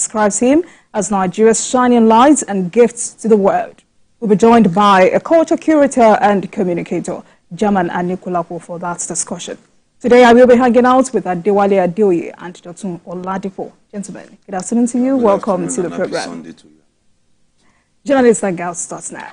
describes him as Nigeria's shining light and gifts to the world. We'll be joined by a culture curator and communicator, German Anikulapo, for that discussion. Today, I will be hanging out with Adewale Adeoye and Dr. Oladipo. Gentlemen, good afternoon to you. Welcome to the program. Sunday to you. Journalist Hangout starts now.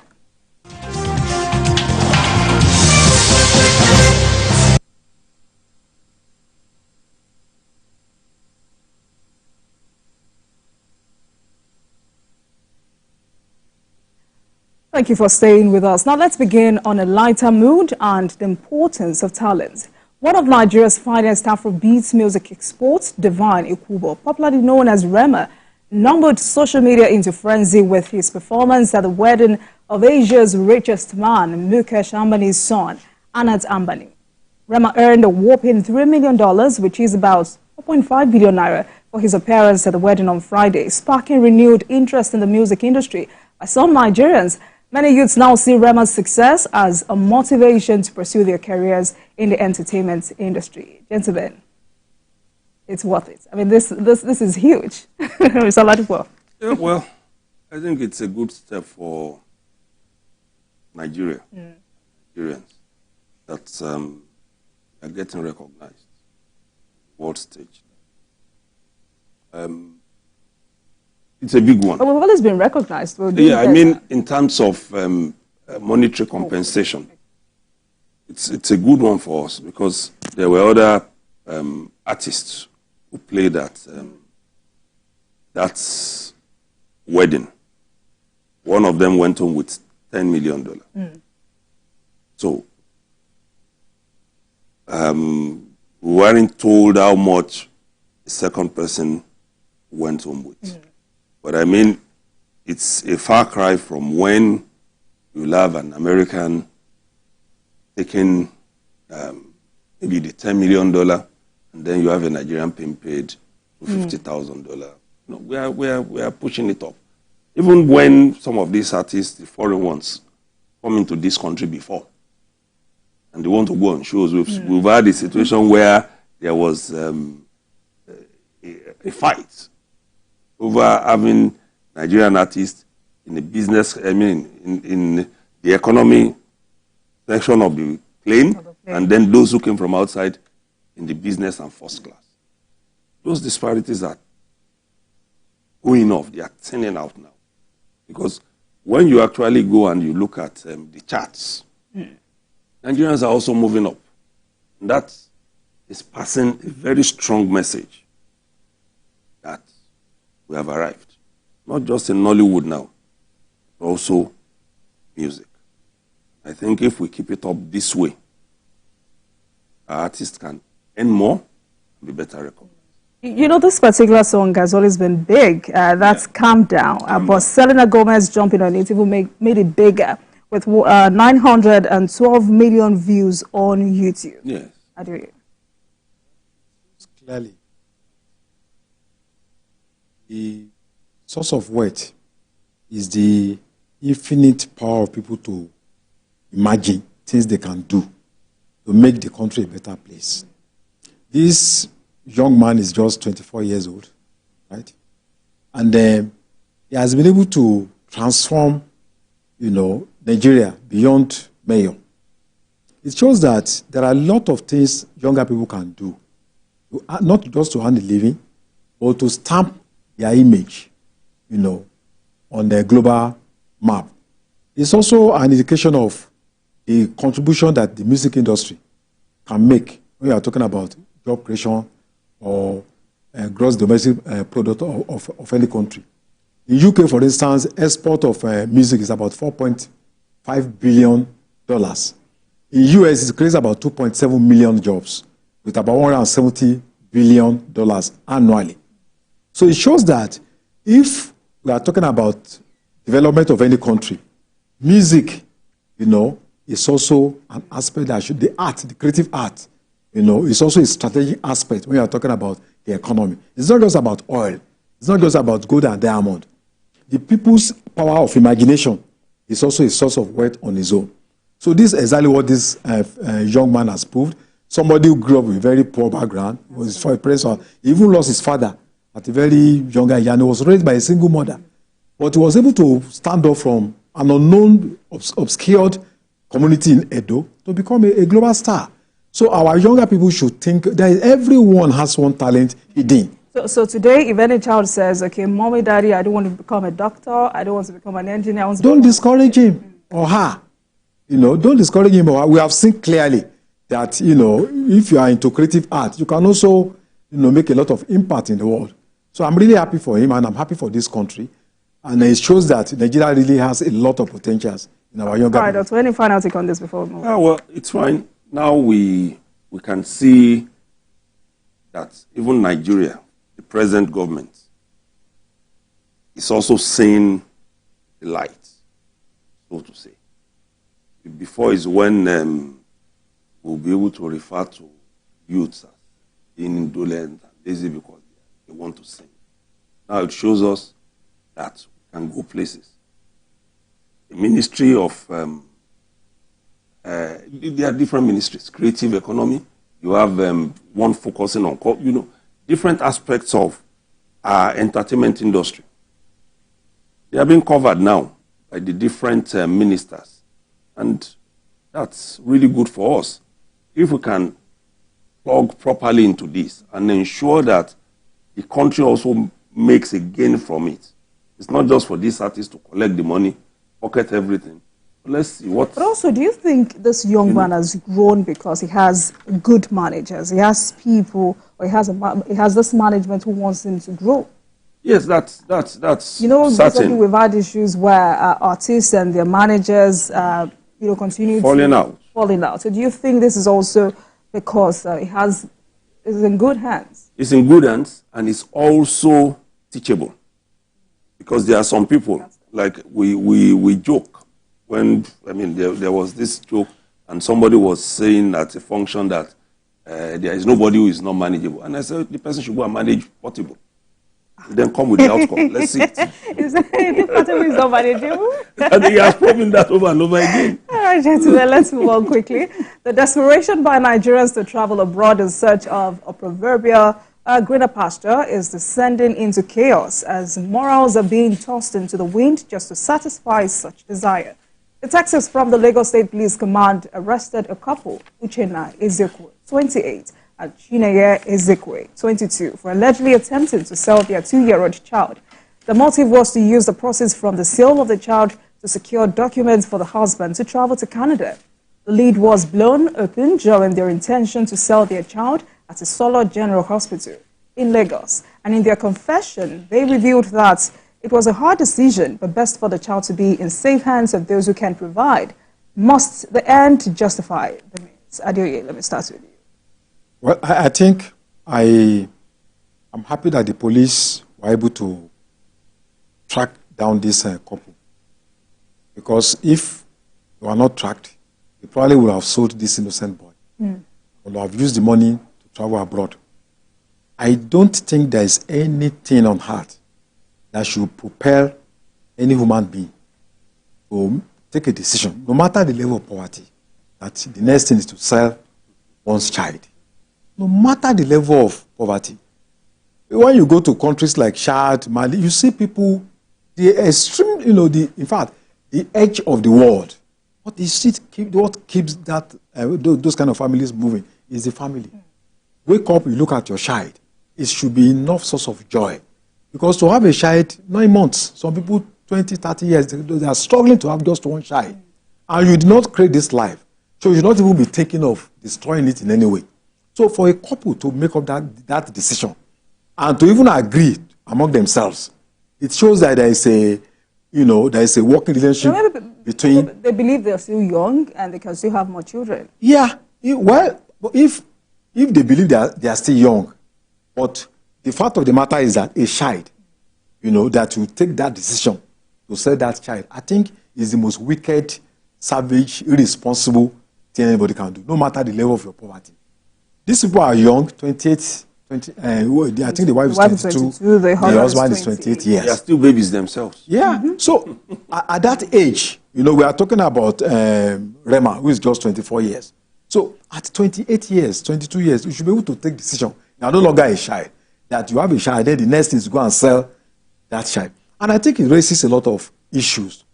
Thank you for staying with us. Now let's begin on a lighter mood and the importance of talent. One of Nigeria's finest Afrobeats music exports, Divine Ikubo, popularly known as Rema, numbered social media into frenzy with his performance at the wedding of Asia's richest man, Mukesh Ambani's son, Anand Ambani. Rema earned a whopping $3 million, which is about 4.5 billion naira, for his appearance at the wedding on Friday, sparking renewed interest in the music industry by some Nigerians. Many youths now see Rema's success as a motivation to pursue their careers in the entertainment industry. Gentlemen, it's worth it. I mean, this is huge. Mr. Oladipo. Yeah, well, I think it's a good step for Nigeria, Nigerians, that are getting recognized world stage. It's a big one. But we've always been recognized. Yeah, I mean, in terms of monetary compensation, it's a good one for us because there were other artists who played at that wedding. One of them went home with $10 million. So we weren't told how much the second person went home with. But I mean, it's a far cry from when you'll have an American taking maybe the $10 million, and then you have a Nigerian being paid $50,000. No, we are pushing it up. Even when some of these artists, the foreign ones, come into this country before, and they want to go on shows, we've had a situation where there was a fight over having Nigerian artists in the business, I mean, in the economy section of the plane, and then those who came from outside in the business and first class. Those disparities are going off, they are thinning out now. Because when you actually go and you look at the charts, Nigerians are also moving up. And that is passing a very strong message that we have arrived. Not just in Nollywood now, but also music. I think if we keep it up this way, our artists can earn more and be better recognized. You know, this particular song has always been big. That's Calm Down. But Selena Gomez jumping on it even made it bigger with 912 million views on YouTube. Yes. How do you? Clearly, the source of wealth is the infinite power of people to imagine things they can do to make the country a better place. This young man is just 24 years old, right? And he has been able to transform, Nigeria beyond mayor. It shows that there are a lot of things younger people can do, not just to earn a living, but to stamp their image, on the global map. It's also an indication of the contribution that the music industry can make when you are talking about job creation or gross domestic product of any country. In UK, for instance, export of music is about $4.5 billion. In US, it creates about 2.7 million jobs with about $170 billion annually. So it shows that if we are talking about development of any country, music, is also an aspect that should, the art, the creative art, is also a strategic aspect when you are talking about the economy. It's not just about oil. It's not just about gold and diamond. The people's power of imagination is also a source of wealth on its own. So this is exactly what this young man has proved. Somebody who grew up with a very poor background, was for a person, he even lost his father at a very young age, and he was raised by a single mother. But he was able to stand up from an unknown, obscured community in Edo to become a global star. So our younger people should think that everyone has one talent hidden. So today, if any child says, okay, mommy, daddy, I don't want to become a doctor, I don't want to become an engineer. Don't discourage him or her. Don't discourage him or her. We have seen clearly that, if you are into creative art, you can also, make a lot of impact in the world. So I'm really happy for him, and I'm happy for this country. And it shows that Nigeria really has a lot of potentials in our younger people. All right, Doctor, any final take on this before we move? Well, it's fine. Now we can see that even Nigeria, the present government, is also seeing the light, so to say. Before is when we'll be able to refer to youths as being indolent and lazy because they want to sing. Now it shows us that we can go places. The Ministry of, there are different ministries, creative economy. You have one focusing on, different aspects of our entertainment industry. They are being covered now by the different ministers. And that's really good for us. If we can plug properly into this and ensure that the country also makes a gain from it. It's not just for these artists to collect the money, pocket everything. But let's see what... But also, do you think this young man has grown because he has good managers? He has people, or he has this management who wants him to grow? Yes, that's recently we've had issues where artists and their managers, continue falling out. So do you think this is also because it's in good hands? It's in good hands, and it's also teachable. Because there are some people, like we joke, when, there was this joke, and somebody was saying at a function that there is nobody who is not manageable. And I said, the person should go and manage Portable. Then come with the outcome. Let's see it. Is Portable is not manageable? And he has proven that over and over again. All right, gentlemen, let's move on quickly. The desperation by Nigerians to travel abroad in search of a proverbial greener pasture is descending into chaos as morals are being tossed into the wind just to satisfy such desire. Detectives from the Lagos State Police Command arrested a couple, Uchenna Ezekwe, 28, and Chineye Ezekwe, 22, for allegedly attempting to sell their 2-year-old child. The motive was to use the proceeds from the sale of the child to secure documents for the husband to travel to Canada. The lead was blown open during their intention to sell their child at a Solo General Hospital in Lagos. And in their confession, they revealed that it was a hard decision, but best for the child to be in safe hands of those who can provide. Must the end justify the means? Adeoye, let me start with you. Well, I think I'm happy that the police were able to track down this couple. Because if they were not tracked, they probably would have sold this innocent boy. Or have used the money to travel abroad. I don't think there is anything on earth that should propel any human being to take a decision, no matter the level of poverty, that the next thing is to sell one's child. No matter the level of poverty. When you go to countries like Chad, Mali, you see people, the extreme, in fact, the edge of the world. What keeps that those kind of families moving is the family. Wake up, you look at your child. It should be enough source of joy. Because to have a child, 9 months, some people 20, 30 years, they are struggling to have just one child. And you did not create this life. So you should not even be thinking of destroying it in any way. So for a couple to make up that decision and to even agree among themselves, it shows that there is a working relationship between... They believe they're still young and they can still have more children. Yeah. If they believe they are still young, but the fact of the matter is that a child, that will take that decision to sell that child, I think is the most wicked, savage, irresponsible thing anybody can do, no matter the level of your poverty. These people are young, 28, 20, I think the wife is 22, the husband is 28 years. They are still babies themselves. Yeah. So at that age, we are talking about Rema, who is just 24 years. So at 28 years, 22 years, you should be able to take decision. You are no longer a child. that you have a child, then the next thing is to go and sell that child. And I think it raises a lot of issues.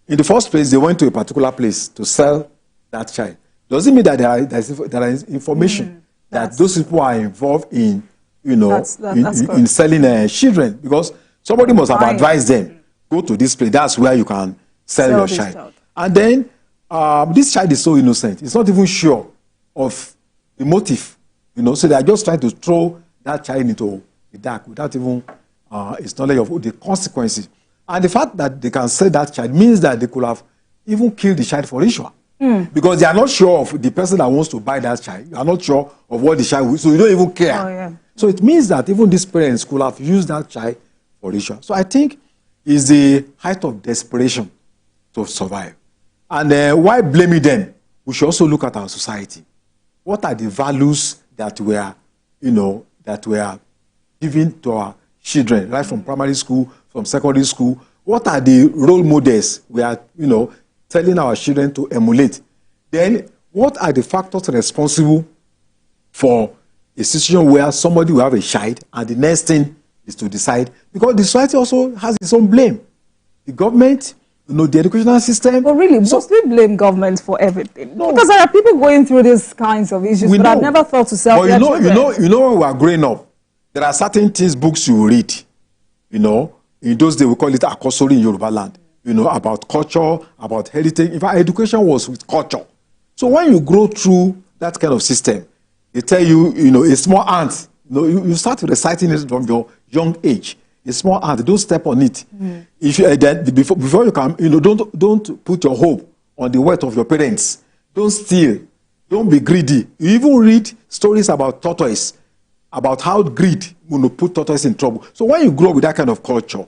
In the first place, they went to a particular place to sell that child. Does it mean that there is information that those people are involved in, you know, in selling children? Because somebody must have advised them, go to this place, that's where you can sell your child. And then this child is so innocent. It's not even sure of the motive, you know, so they are just trying to throw that child into the dark without even its knowledge of the consequences. And the fact that they can sell that child means that they could have even killed the child for ritual. Because they are not sure of the person that wants to buy that child. You are not sure of what the child will, so you don't even care. Oh, yeah. So it means that even these parents could have used that child for ritual. So I think it's the height of desperation to survive. And why blaming them? We should also look at our society. What are the values that we are, you know, that we are giving to our children, right from primary school, from secondary school? What are the role models we are, you know, telling our children to emulate? Then, what are the factors responsible for a situation where somebody will have a child and the next thing is to decide? Because the society also has its own blame. The government, you know, the educational system. But really, must we blame government for everything? No. Because there are people going through these kinds of issues, but I've never thought to sell their children. You know, when we are growing up, there are certain things, books you read, you know. In those days, we call it akosori in Yoruba land. You know, about culture, about heritage. In fact, education was with culture. So when you grow through that kind of system, they tell you, you know, a small ant, you know, you start reciting it from your young age. A small ant, don't step on it. If you, then before you can, you know, don't put your hope on the wealth of your parents. Don't steal. Don't be greedy. You even read stories about tortoise, about how greed will put tortoise in trouble. So when you grow up with that kind of culture,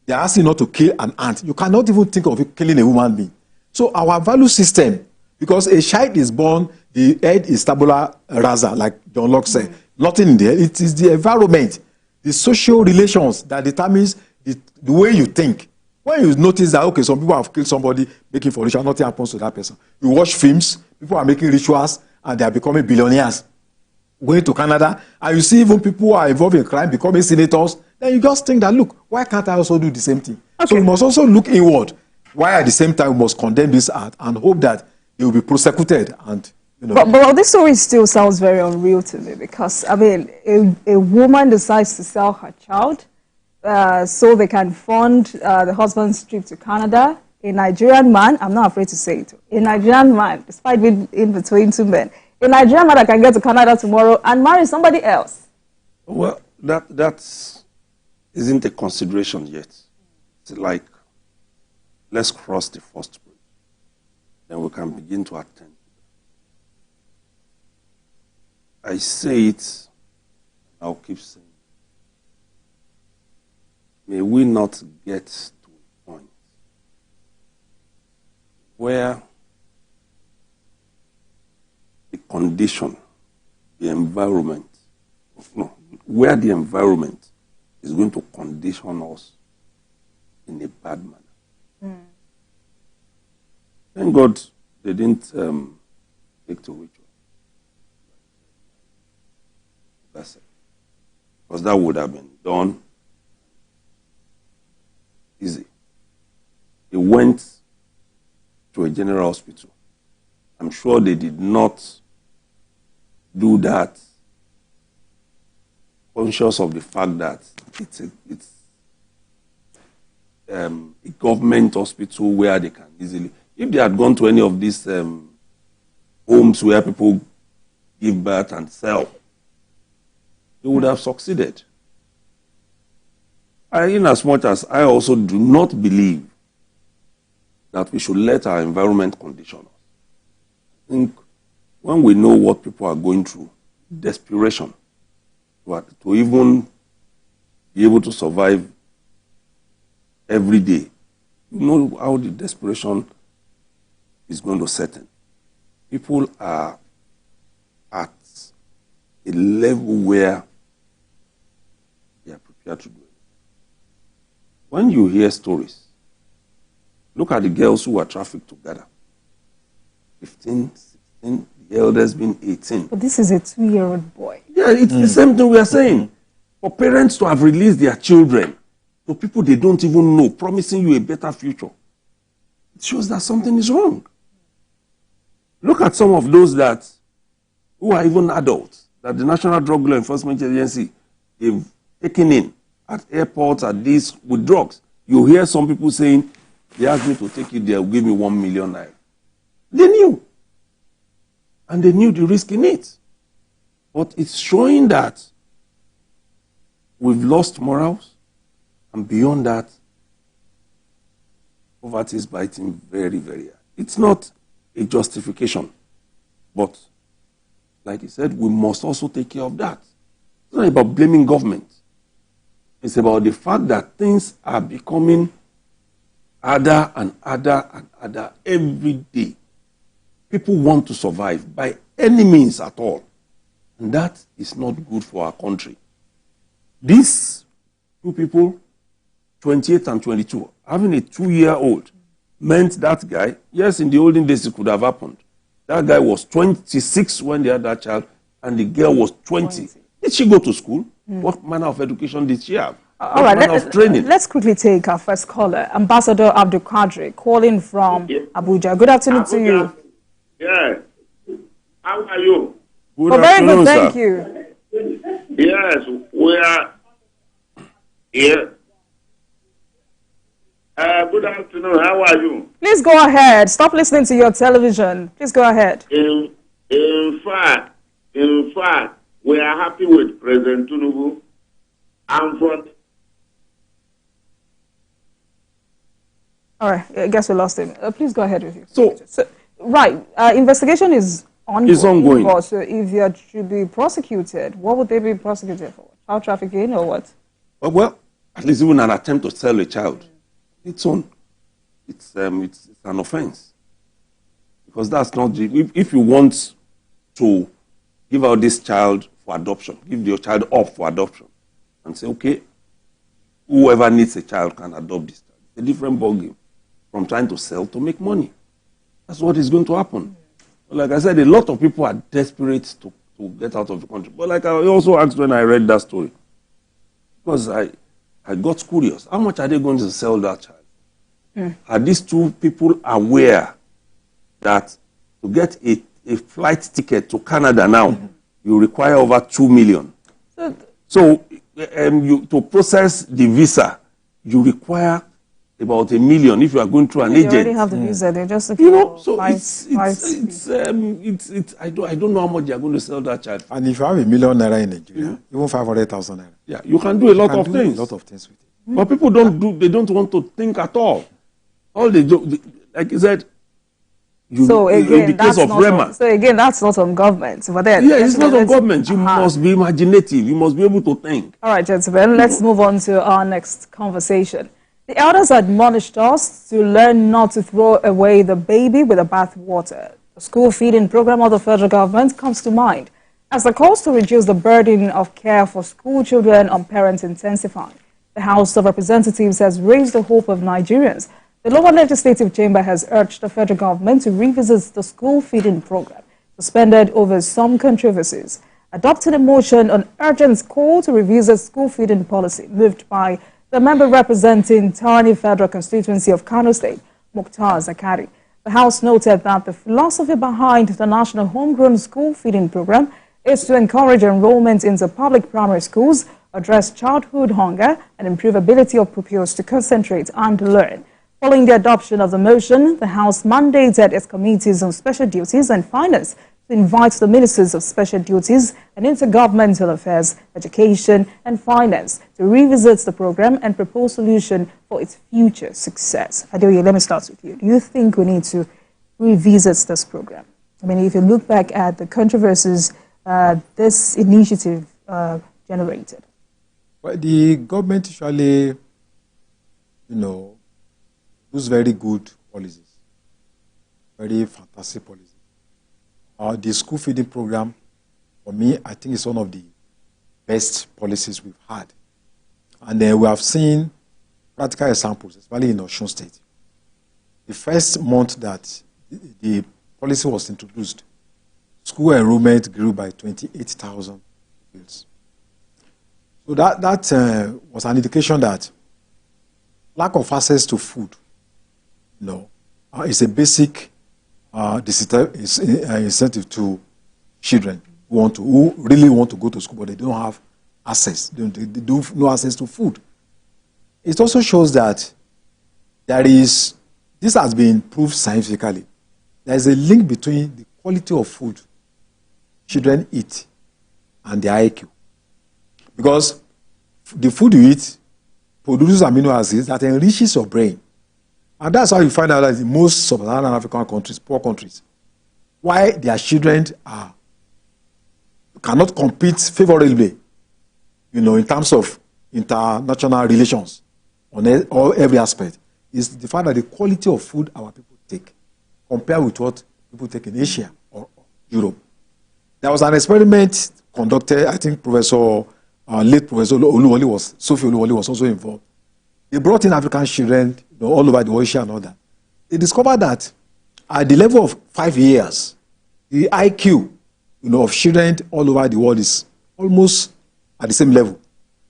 they ask you not to kill an ant. You cannot even think of killing a human being. So our value system, because a child is born, the head is tabula rasa, like John Locke said. Nothing in there. It is the environment, the social relations that determines the way you think. When you notice that, okay, some people have killed somebody, making for ritual, nothing happens to that person. You watch films, people are making rituals, and they are becoming billionaires. Going to Canada, and you see even people who are involved in crime becoming senators, then you just think that, look, why can't I also do the same thing? Okay. So we must also look inward. Why at the same time we must condemn this act and hope that they will be prosecuted. And you know. But this story still sounds very unreal to me, because I mean, a woman decides to sell her child so they can fund the husband's trip to Canada. A Nigerian man, I'm not afraid to say it, a Nigerian man, despite being in between two men, a Nigerian man that can get to Canada tomorrow and marry somebody else. Well, that isn't a consideration yet. It's like, let's cross the first bridge. Then we can begin to attend. I say it, I'll keep saying it. May we not get to a point where the condition, the environment, where the environment is going to condition us in a bad manner. Thank God they didn't take to ritual. That's it. Because that would have been done easy. They went to a general hospital. I'm sure they did not do that conscious of the fact that it's a government hospital where they can easily... If they had gone to any of these homes where people give birth and sell, they would have succeeded. In as much as I also do not believe that we should let our environment condition us. I think when we know what people are going through, desperation, to even be able to survive every day, you know how the desperation is going to set in. People are at a level where they are prepared to do it. When you hear stories, look at the girls who were trafficked together. 15, 16, the eldest being 18. But this is a 2-year-old boy. Yeah, it's the same thing we are saying. For parents to have released their children to people they don't even know, promising you a better future, it shows that something is wrong. Look at some of those who are even adults, that the National Drug Law Enforcement Agency have taken in at airports, at this, with drugs. You hear some people saying, they asked me to take it, they'll give me 1 million naira. They knew. And they knew the risk in it. But it's showing that we've lost morals, and beyond that, poverty is biting very, very hard. It's not a justification, but like you said, we must also take care of that. It's not about blaming government. It's about the fact that things are becoming harder and harder and harder every day. People want to survive by any means at all. And that is not good for our country. These two people, 28 and 22, having a 2-year-old, meant that guy, yes, in the olden days it could have happened. That guy was 26 when they had that child, and the girl was 20. Did she go to school? What manner of education did she have? All right, let's quickly take our first caller, Ambassador Abdul Qadri, calling from Abuja. Good afternoon to you. Yes. How are you? Good very good, sir. thank you. Yes, we are here. Good afternoon. How are you? Please go ahead. Stop listening to your television. Please go ahead. In fact, we are happy with President Tinubu. I'm from. All right, I guess we lost him. Please go ahead with you. So right, investigation is ongoing. It's ongoing. So if you should be prosecuted, what would they be prosecuted for? Child trafficking or what? Well, at least even an attempt to sell a child. It's an offense. Because that's not, if you want to give out this child for adoption, give your child up for adoption, and say, okay, whoever needs a child can adopt this child. It's a different ballgame from trying to sell to make money. That's what is going to happen. But like I said, a lot of people are desperate to get out of the country. But like I also asked when I read that story, because I got curious, how much are they going to sell that child? Are these two people aware that to get a flight ticket to Canada now, you require over 2 million? So to process the visa, you require about $1 million if you are going through an agent. They already have the visa. They're just so I don't know how much they are going to sell that child. And if you have $1 million naira in Nigeria, even 500,000 naira. Yeah, you can do a lot of things. A lot of things with it. But people don't want to think at all. All they do, like you said, in the case of Rema. So again, that's not on government. But then, yeah, it's not on government. You must be imaginative. You must be able to think. All right, gentlemen, let's move on to our next conversation. The elders admonished us to learn not to throw away the baby with the bathwater. The school feeding program of the federal government comes to mind as the calls to reduce the burden of care for school children on parents intensify. The House of Representatives has raised the hope of Nigerians. The lower legislative chamber has urged the federal government to revisit the school feeding program, suspended over some controversies, adopting a motion on urgent call to revisit school feeding policy moved by the member representing Tani Federal Constituency of Kano State, Mukhtar Zakari. The House noted that the philosophy behind the National Homegrown School Feeding Program is to encourage enrollment into public primary schools, address childhood hunger, and improve ability of pupils to concentrate and learn. Following the adoption of the motion, the House mandated its committees on special duties and finance to invite the ministers of special duties and intergovernmental affairs, education, and finance to revisit the program and propose solution for its future success. Adeoye, let me start with you. Do you think we need to revisit this program? I mean, if you look back at the controversies this initiative generated. Well, the government usually, use very good policies, very fantastic policies. The school feeding program, for me, I think it's one of the best policies we've had. And we have seen practical examples, especially in Osun State. The first month that the policy was introduced, school enrollment grew by 28,000 pupils. So that was an indication that lack of access to food, is a basic incentive to children who really want to go to school, but they don't have access. They don't have no access to food. It also shows that this has been proved scientifically. There is a link between the quality of food children eat and their IQ. Because the food you eat produces amino acids that enriches your brain. And that's how you find out that in most sub-Saharan African countries, poor countries, why their children cannot compete favorably, in terms of international relations on every aspect, is the fact that the quality of food our people take compared with what people take in Asia or Europe. There was an experiment conducted, I think late Professor Sophie Oluwole was also involved. They brought in African children all over the world and all that. They discovered that at the level of 5 years, the IQ of children all over the world is almost at the same level.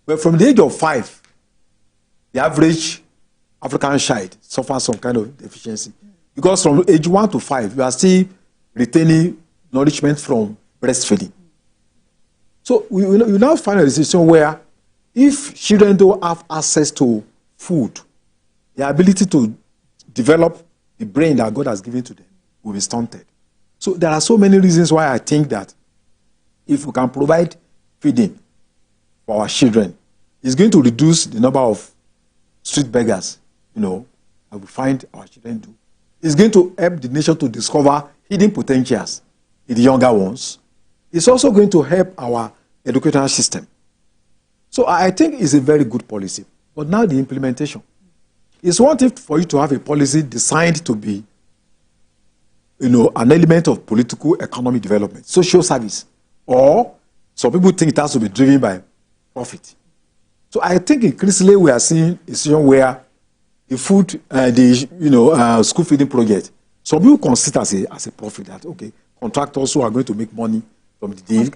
But from the age of 5, the average African child suffers some kind of deficiency. Because from age 1 to 5, you are still retaining nourishment from breastfeeding. So we now find a situation where if children don't have access to food, their ability to develop the brain that God has given to them will be stunted. So there are so many reasons why I think that if we can provide feeding for our children, it's going to reduce the number of street beggars, that we find our children do. It's going to help the nation to discover hidden potentials in the younger ones. It's also going to help our educational system. So I think it's a very good policy. But now the implementation. It's one thing for you to have a policy designed to be, an element of political economic development, social service, or some people think it has to be driven by profit. So I think increasingly we are seeing a situation where the food, school feeding project, some people consider as a profit that, okay, contractors who are going to make money from the deal.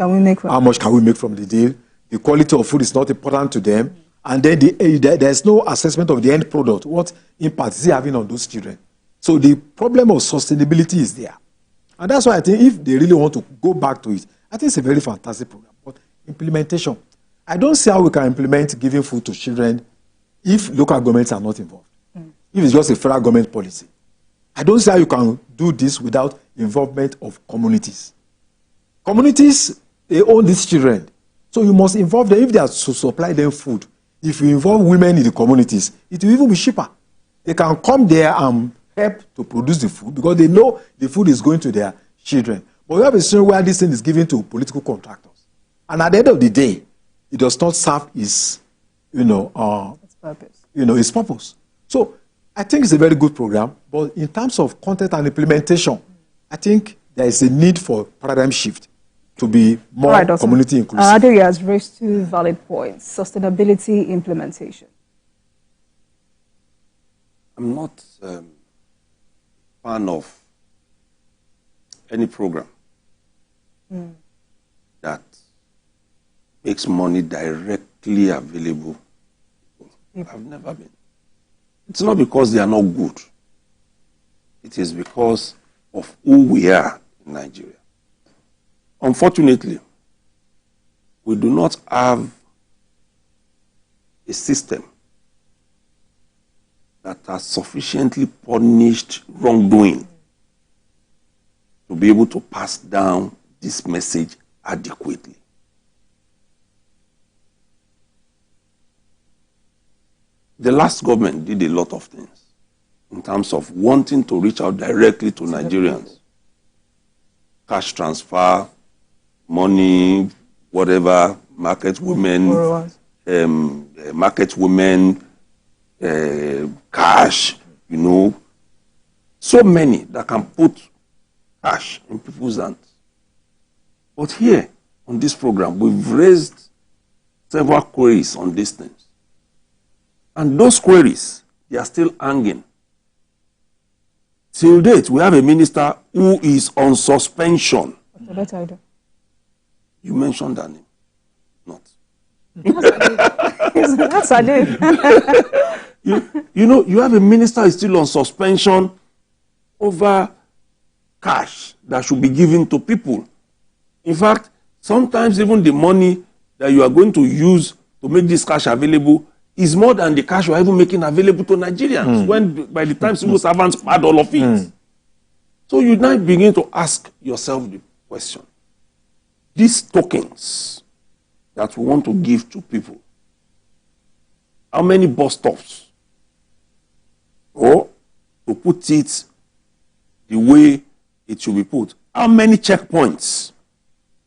How much can we make from the deal? The quality of food is not important to them. And then there's no assessment of the end product. What impact is it having on those children? So the problem of sustainability is there. And that's why I think if they really want to go back to it, I think it's a very fantastic program. But implementation, I don't see how we can implement giving food to children if local governments are not involved. If it's just a federal government policy. I don't see how you can do this without involvement of communities. Communities, they own these children. So you must involve them if they are to supply them food. If you involve women in the communities, it will even be cheaper. They can come there and help to produce the food because they know the food is going to their children. But we have a situation where this thing is given to political contractors. And at the end of the day, it does not serve its, its purpose. Its purpose. So I think it's a very good program. But in terms of content and implementation, I think there is a need for paradigm shift to be more community inclusive. Adeoye has raised two valid points: sustainability, implementation. I'm not a fan of any program that makes money directly available. I've never been. It's not because they are not good. It is because of who we are in Nigeria. Unfortunately, we do not have a system that has sufficiently punished wrongdoing to be able to pass down this message adequately. The last government did a lot of things in terms of wanting to reach out directly to Nigerians. Cash transfer, money, whatever, market women, cash, so many that can put cash in people's hands. But here, on this program, we've raised several queries on these things. And those queries, they are still hanging. Till date, we have a minister who is on suspension. What's the better idea? You mentioned that name. Not. That's a name. You know, you have a minister who is still on suspension over cash that should be given to people. In fact, sometimes even the money that you are going to use to make this cash available is more than the cash you are even making available to Nigerians when by the time civil servants add all of it. So you now begin to ask yourself the question. These tokens that we want to give to people, how many bus stops? Or to put it the way it should be put, how many checkpoints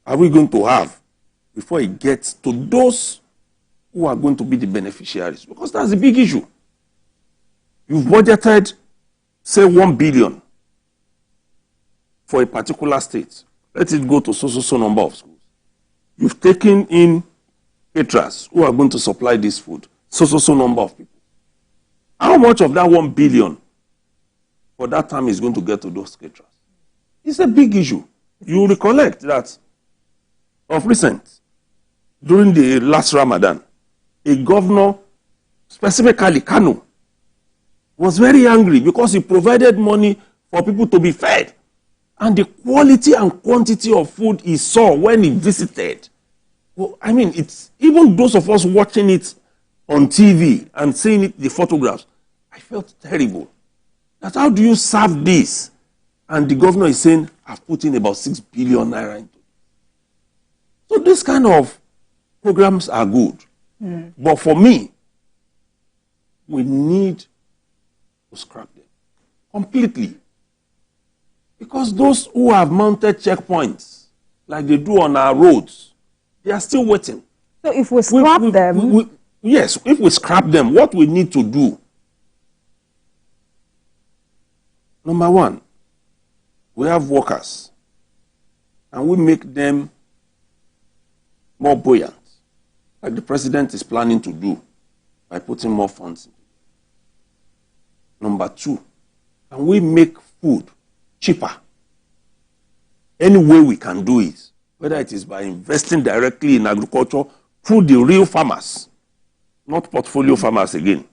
are we going to have before it gets to those who are going to be the beneficiaries? Because that's a big issue. You've budgeted, say, 1 billion for a particular state. Let it go to so number of schools. You've taken in caterers who are going to supply this food, so number of people. How much of that 1 billion for that time is going to get to those caterers? It's a big issue. You recollect that of recent, during the last Ramadan, a governor, specifically Kano, was very angry because he provided money for people to be fed. And the quality and quantity of food he saw when he visited, well, I mean, it's even those of us watching it on TV and seeing it, the photographs, I felt terrible. That how do you serve this? And the governor is saying, I've put in about 6 billion naira into it. So this kind of programs are good. But for me, we need to scrap them completely. Because those who have mounted checkpoints, like they do on our roads, they are still waiting. So if we scrap them... Yes, if we scrap them, what we need to do, number one, we have workers, and we make them more buoyant, like the president is planning to do by putting more funds. Number two, and we make food cheaper. Any way we can do it, whether it is by investing directly in agriculture through the real farmers, not portfolio farmers again,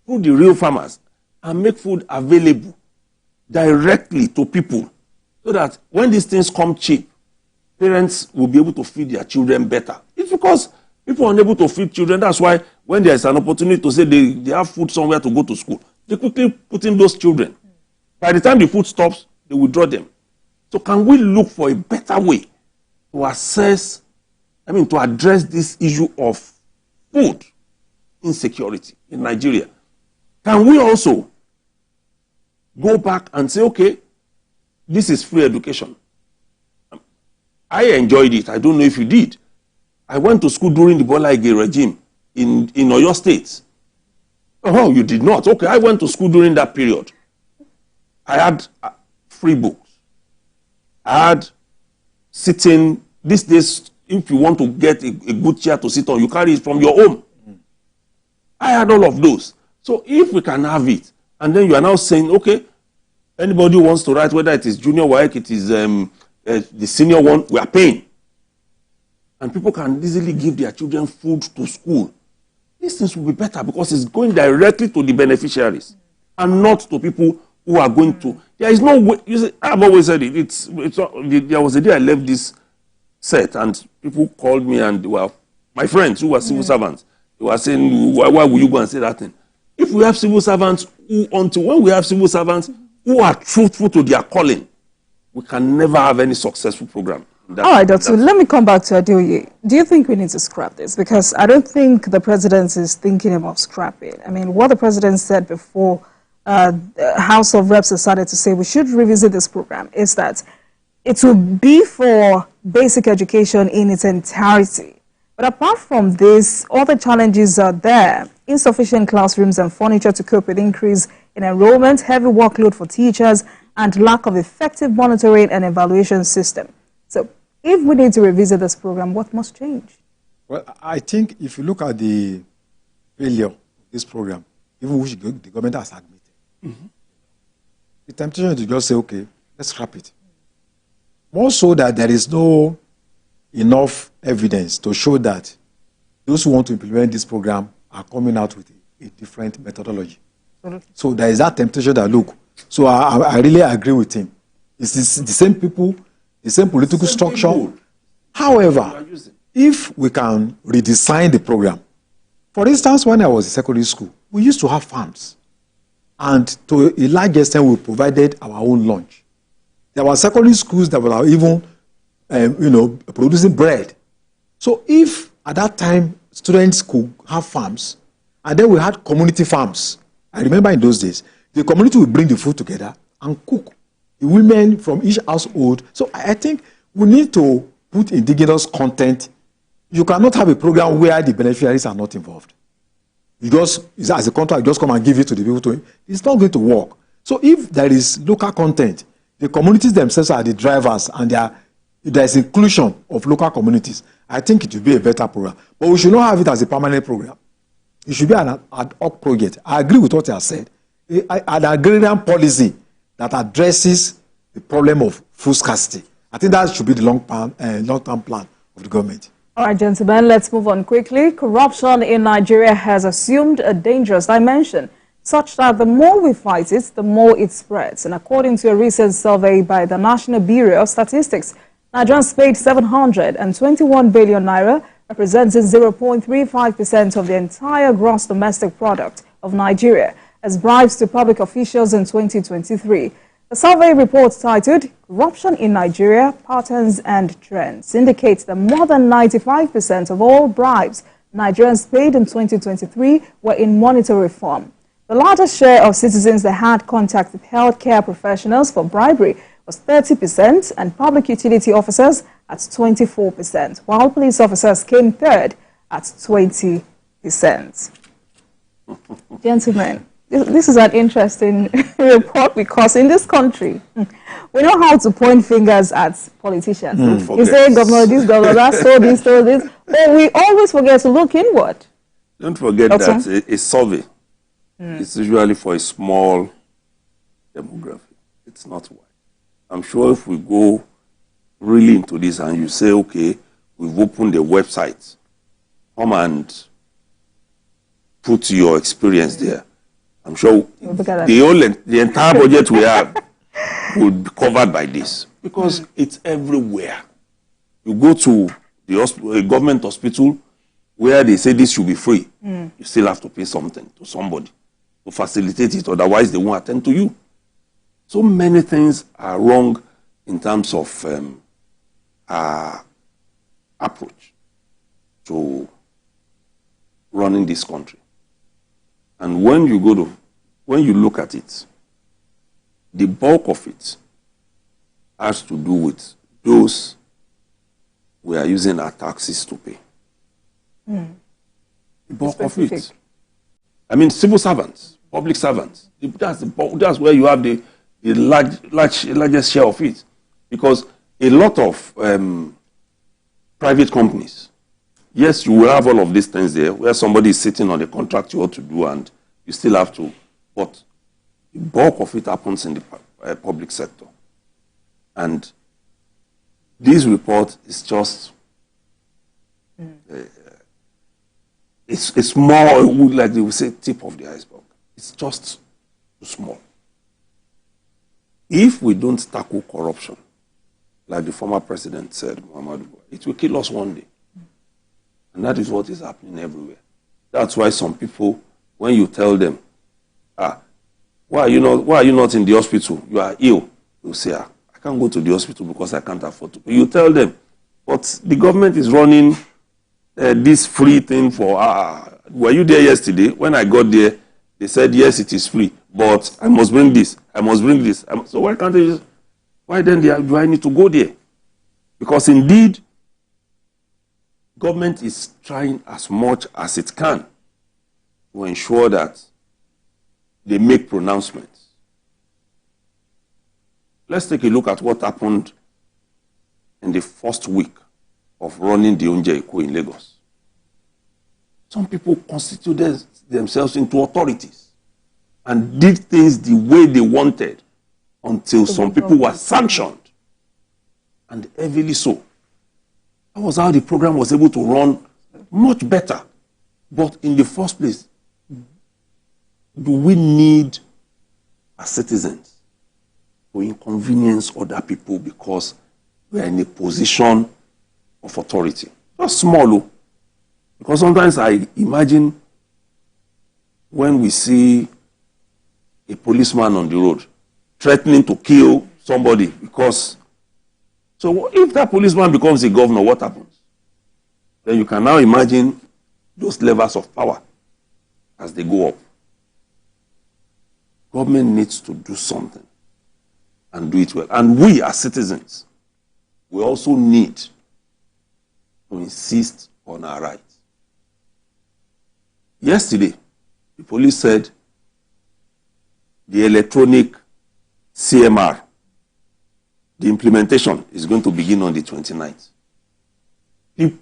through the real farmers, and make food available directly to people so that when these things come cheap, parents will be able to feed their children better. It's because people are unable to feed children. That's why when there is an opportunity to say they have food somewhere to go to school, they quickly put in those children. By the time the food stops, they withdraw them. So can we look for a better way to address this issue of food insecurity in Nigeria? Can we also go back and say, okay, this is free education? I enjoyed it. I don't know if you did. I went to school during the Bola Ige regime in Oyo State. Oh, you did not? Okay, I went to school during that period. I had free books. I had sitting. These days, if you want to get a good chair to sit on, you carry it from your home. I had all of those. So if we can have it, and then you are now saying, okay, anybody who wants to write, whether it is junior work, it is the senior one, we are paying. And people can easily give their children food to school. These things will be better because it's going directly to the beneficiaries and not to people who are going to. There is no way. You see, I've always said it. There was a day I left this set and people called me and they were my friends who were civil servants. They were saying, why will you go and say that thing? If we have civil servants when we have civil servants who are truthful to their calling, we can never have any successful program. All right, Doctor, let me come back to Adeoye. Do you think we need to scrap this? Because I don't think the president is thinking about scrapping. I mean, what the president said before House of Reps decided to say we should revisit this program is that it will be for basic education in its entirety. But apart from this, other challenges are there. Insufficient classrooms and furniture to cope with increase in enrollment, heavy workload for teachers, and lack of effective monitoring and evaluation system. So if we need to revisit this program, what must change? Well, I think if you look at the failure of this program, even which the government has admitted, the temptation is to just say, okay, let's scrap it. More so that there is no enough evidence to show that those who want to implement this program are coming out with a different methodology. So there is that temptation that, look, so I really agree with him. It's the same people, the same political structure. People. However, if we can redesign the program, for instance, when I was in secondary school, we used to have farms. And to a large extent, we provided our own lunch. There were secondary schools that were even, producing bread. So if at that time, students could have farms, and then we had community farms. I remember in those days, the community would bring the food together and cook. The women from each household. So I think we need to put indigenous content. You cannot have a program where the beneficiaries are not involved. You just, as a contract, just come and give it to the people to. It's not going to work. So if there is local content, the communities themselves are the drivers, and there is inclusion of local communities, I think it will be a better program. But we should not have it as a permanent program. It should be an ad hoc project. I agree with what you have said. An agrarian policy that addresses the problem of food scarcity. I think that should be the long-term plan of the government. All right, gentlemen, let's move on quickly. Corruption in Nigeria has assumed a dangerous dimension, such that the more we fight it, the more it spreads. And according to a recent survey by the National Bureau of Statistics, Nigerians paid 721 billion naira, representing 0.35% of the entire gross domestic product of Nigeria, as bribes to public officials in 2023. The survey report titled Corruption in Nigeria, Patterns and Trends indicates that more than 95% of all bribes Nigerians paid in 2023 were in monetary form. The largest share of citizens that had contact with healthcare professionals for bribery was 30%, and public utility officers at 24%, while police officers came third at 20%. Gentlemen, this is an interesting report, because in this country, we know how to point fingers at politicians. You say, governor, this, governor, that, so this, but we always forget to look inward. Don't forget that a survey is usually for a small demographic. It's not wide. I'm sure if we go really into this and you say, okay, we've opened a website, come and put your experience there, I'm sure the entire budget we have will be covered by this, because it's everywhere. You go to the government hospital where they say this should be free, you still have to pay something to somebody to facilitate it, otherwise they won't attend to you. So many things are wrong in terms of approach to running this country. And when you look at it, the bulk of it has to do with those we are using our taxes to pay. The bulk of it. I mean, civil servants, public servants. That's where you have the largest share of it, because a lot of private companies, yes, you will have all of these things there where somebody is sitting on the contract you ought to do and you still have to, but the bulk of it happens in the public sector. And this report is just, it's more, like they would say, tip of the iceberg. It's just too small. If we don't tackle corruption, like the former president said, Muhammadu Buhari, it will kill us one day. And that is what is happening everywhere. That's why some people, when you tell them, why are you not in the hospital? You are ill. They'll say, I can't go to the hospital because I can't afford to. You tell them, but the government is running this free thing for, were you there yesterday? When I got there, they said, yes, it is free, but I must bring this. I must bring this. So why can't they just, why then do I need to go there? Because indeed, government is trying as much as it can to ensure that they make pronouncements. Let's take a look at what happened in the first week of running the Onje Eko in Lagos. Some people constituted themselves into authorities and did things the way they wanted until some people were sanctioned, and heavily so. That was how the program was able to run much better. But in the first place, do we need, as citizens, to inconvenience other people because we are in a position of authority? Just small, oh. Because sometimes I imagine when we see a policeman on the road threatening to kill somebody because... So if that policeman becomes a governor, what happens? Then you can now imagine those levels of power as they go up. Government needs to do something and do it well. And we as citizens, we also need to insist on our rights. Yesterday, the police said the electronic CMR, the implementation is going to begin on the 29th. You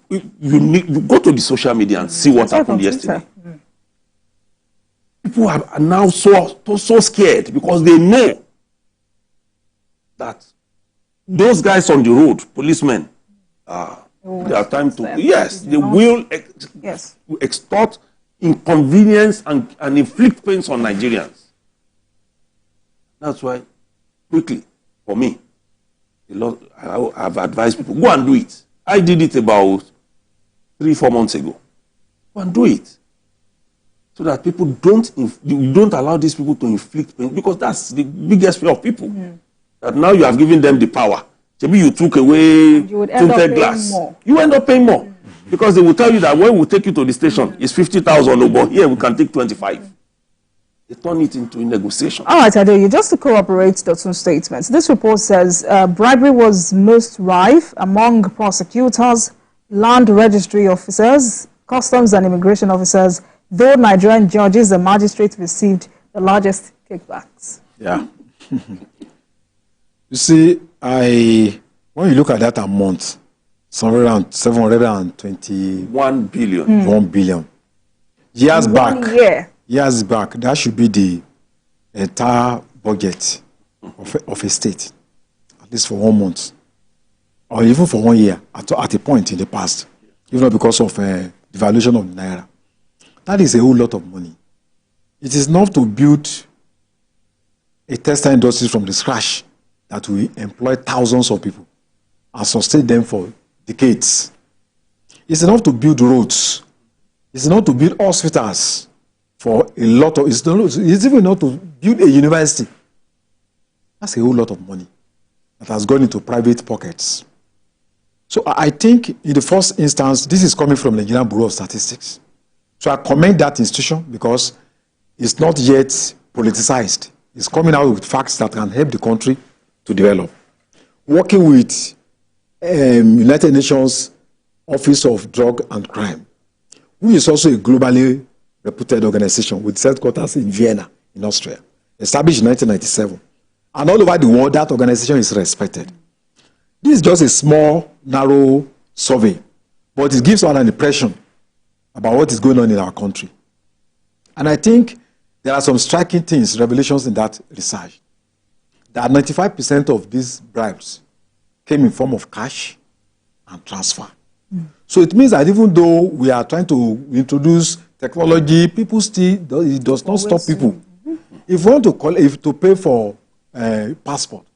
go to the social media and see what happened yesterday. People are now so scared because they know that those guys on the road, policemen, they are time to, yes, they will extort inconvenience and inflict pains on Nigerians. That's why, quickly, for me, I've advised people, go and do it. I did it about 3-4 months ago. Go and do it. So that people don't allow these people to inflict pain, because that's the biggest fear of people. That now you have given them the power. Maybe you took away tinted glass. You end up paying more. Because they will tell you that when we take you to the station, it's 50,000, but here we can take 25. They turn it into a negotiation. All right, Adeoye, just to corroborate Dotsun's statements, this report says bribery was most rife among prosecutors, land registry officers, customs and immigration officers, though Nigerian judges and magistrates received the largest kickbacks. Yeah. You see, when you look at that amount, somewhere around 721 billion. 1 billion. Years back, that should be the entire budget of a state, at least for 1 month, or even for 1 year, at a point in the past, even not because of the devaluation of Naira. That is a whole lot of money. It is enough to build a textile industry from the scratch that will employ thousands of people and sustain them for decades. It's enough to build roads. It's enough to build hospitals for a lot of... It's even enough to build a university. That's a whole lot of money that has gone into private pockets. So I think in the first instance, this is coming from the Nigerian Bureau of Statistics. So I commend that institution because it's not yet politicized. It's coming out with facts that can help the country to develop. Working with United Nations Office of Drug and Crime, which is also a globally reputed organization with headquarters in Vienna, in Austria, established in 1997. And all over the world, that organization is respected. This is just a small, narrow survey, but it gives one an impression about what is going on in our country. And I think there are some striking things, revelations in that research. That 95% of these bribes came in form of cash and transfer. So it means that even though we are trying to introduce technology, people still, it does not stop people. If you want to pay for a passport,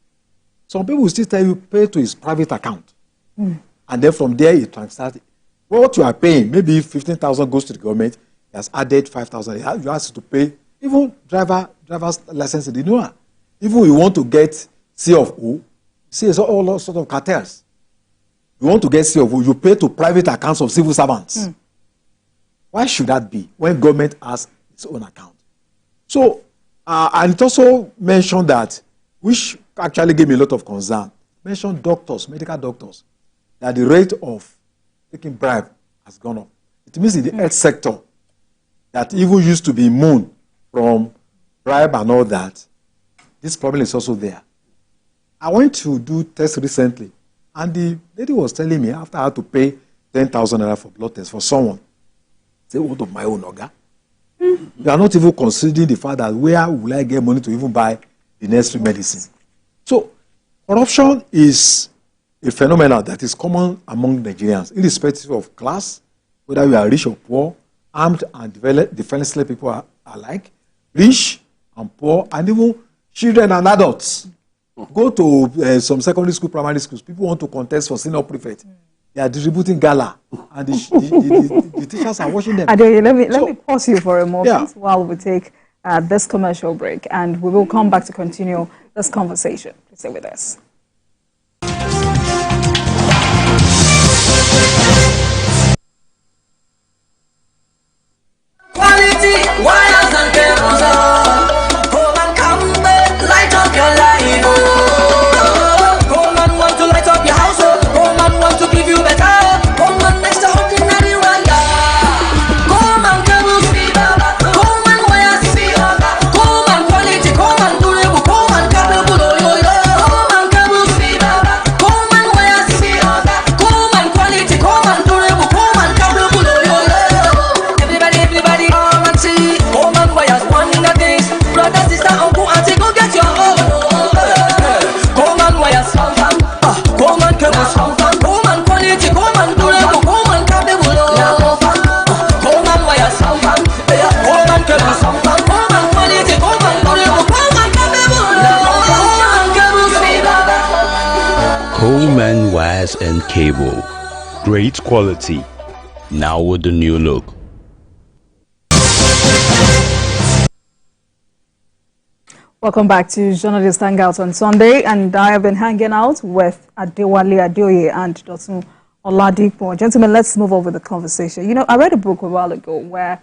some people will still tell you pay to his private account. And then from there, he transfers it. What you are paying, maybe 15,000 goes to the government, he has added 5,000. You have to pay, even driver's license, you know. Even you want to get C of O, see, it's all sorts of cartels. You want to get C of O, you pay to private accounts of civil servants. Why should that be when government has its own account? So, and it also mentioned that, which actually gave me a lot of concern, mentioned doctors, medical doctors, that the rate of taking bribe has gone up. It means in the health sector that even used to be immune from bribe and all that, this problem is also there. I went to do tests recently, and the lady was telling me after I had to pay 10,000 naira for blood test for someone, say, what of my own organ? You are not even considering the fact that where will I get money to even buy the necessary medicine? So, corruption is a phenomenon that is common among Nigerians, irrespective of class, whether you are rich or poor, armed and defenseless people are alike, rich and poor, and even children and adults. Go to some secondary school, primary schools. People want to contest for senior prefect. They are distributing gala, and the teachers are watching them. Adeoye, let me pause you for a moment while we take this commercial break, and we will come back to continue this conversation. Please stay with us. Quality wires and cables. Come and come, light up your life. Come and want to light up your house. Come and want to give you better. Come and extraordinary wire. Come and cables be baba. Come and wires be baba. Come and quality. Come and durable. Come and capable. Come and cables be baba. Come and wires be baba. Come and quality. Come and durable. Come and capable. Everybody, come and see. Come and wires, wonder things. Brother, sister, uncle, auntie, go get your own. Come and wires, come and cables, come and quality, come and durable, come and capable. Come and wires, come and cables, come and quality, come and durable, come and capable. Come and cables, Coleman Wires and Cable. Great quality. Now with the new look. Welcome back to Journalist Hangout on Sunday, and I have been hanging out with Adewale Adeoye and Dotun Oladipo. Gentlemen, let's move over the conversation. You know, I read a book a while ago where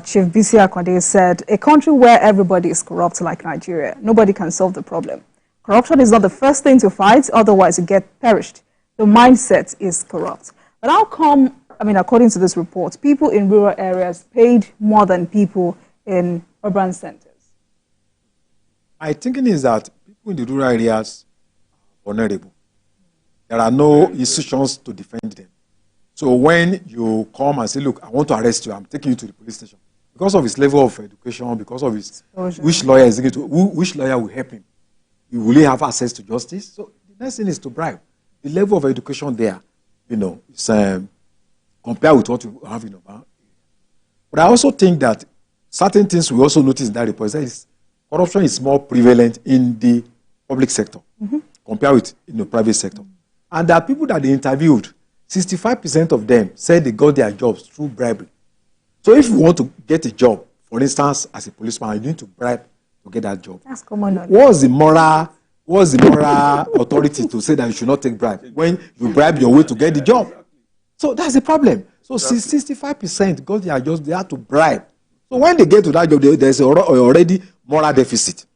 Chief B.C. Akwande said, a country where everybody is corrupt like Nigeria, nobody can solve the problem. Corruption is not the first thing to fight, otherwise you get perished. The mindset is corrupt. But how come, according to this report, people in rural areas paid more than people in urban centers? My thinking is that people in the rural areas are vulnerable. There are no institutions to defend them. So when you come and say, look, I want to arrest you, I'm taking you to the police station. Because of his level of education, because of his which lawyer is going to, which lawyer will help him? Will he have access to justice? So the next thing is to bribe. The level of education there, is compared with what you have in Ogun. But I also think that certain things we also notice in that report is corruption is more prevalent in the public sector compared with in the private sector. And there are people that they interviewed, 65% of them said they got their jobs through bribery. So if you want to get a job, for instance, as a policeman, you need to bribe to get that job. That's common. What's the moral authority to say that you should not take bribe when you bribe your way to get the job? So that's the problem. So 65% got their jobs, they have to bribe. So when they get to that job, there's already moral deficit.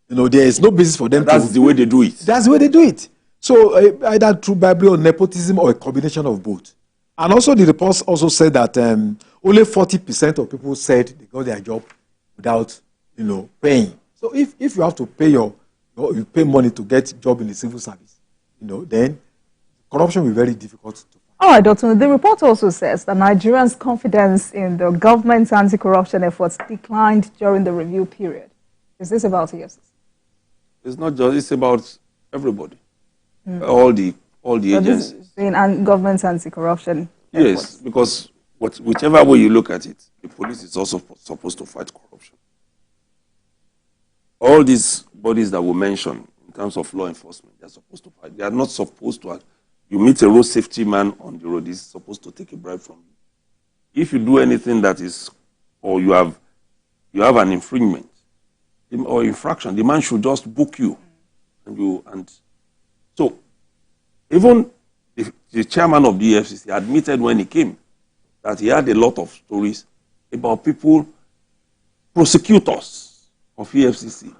There is no basis for them That's the way they do it. That's the way they do it. So either through bribery or nepotism or a combination of both. And also the report also said that only 40% of people said they got their job without, paying. So if you have to pay you pay money to get a job in the civil service, then corruption will be very difficult to find. All right, Doctor. The report also says that Nigerians' confidence in the government's anti-corruption efforts declined during the review period. Is this about EFCC? It's not just, it's about everybody. All the agencies. And government's anti-corruption Yes, efforts. because whichever way you look at it, the police is also supposed to fight corruption. All these bodies that we mentioned in terms of law enforcement, they're supposed to fight. They are not supposed to. You meet a road safety man on the road, he's supposed to take a bribe from you. If you do anything that is, or you have an infringement or infraction, the man should just book you, and so even the chairman of the EFCC admitted when he came that he had a lot of stories about people, prosecutors of EFCC,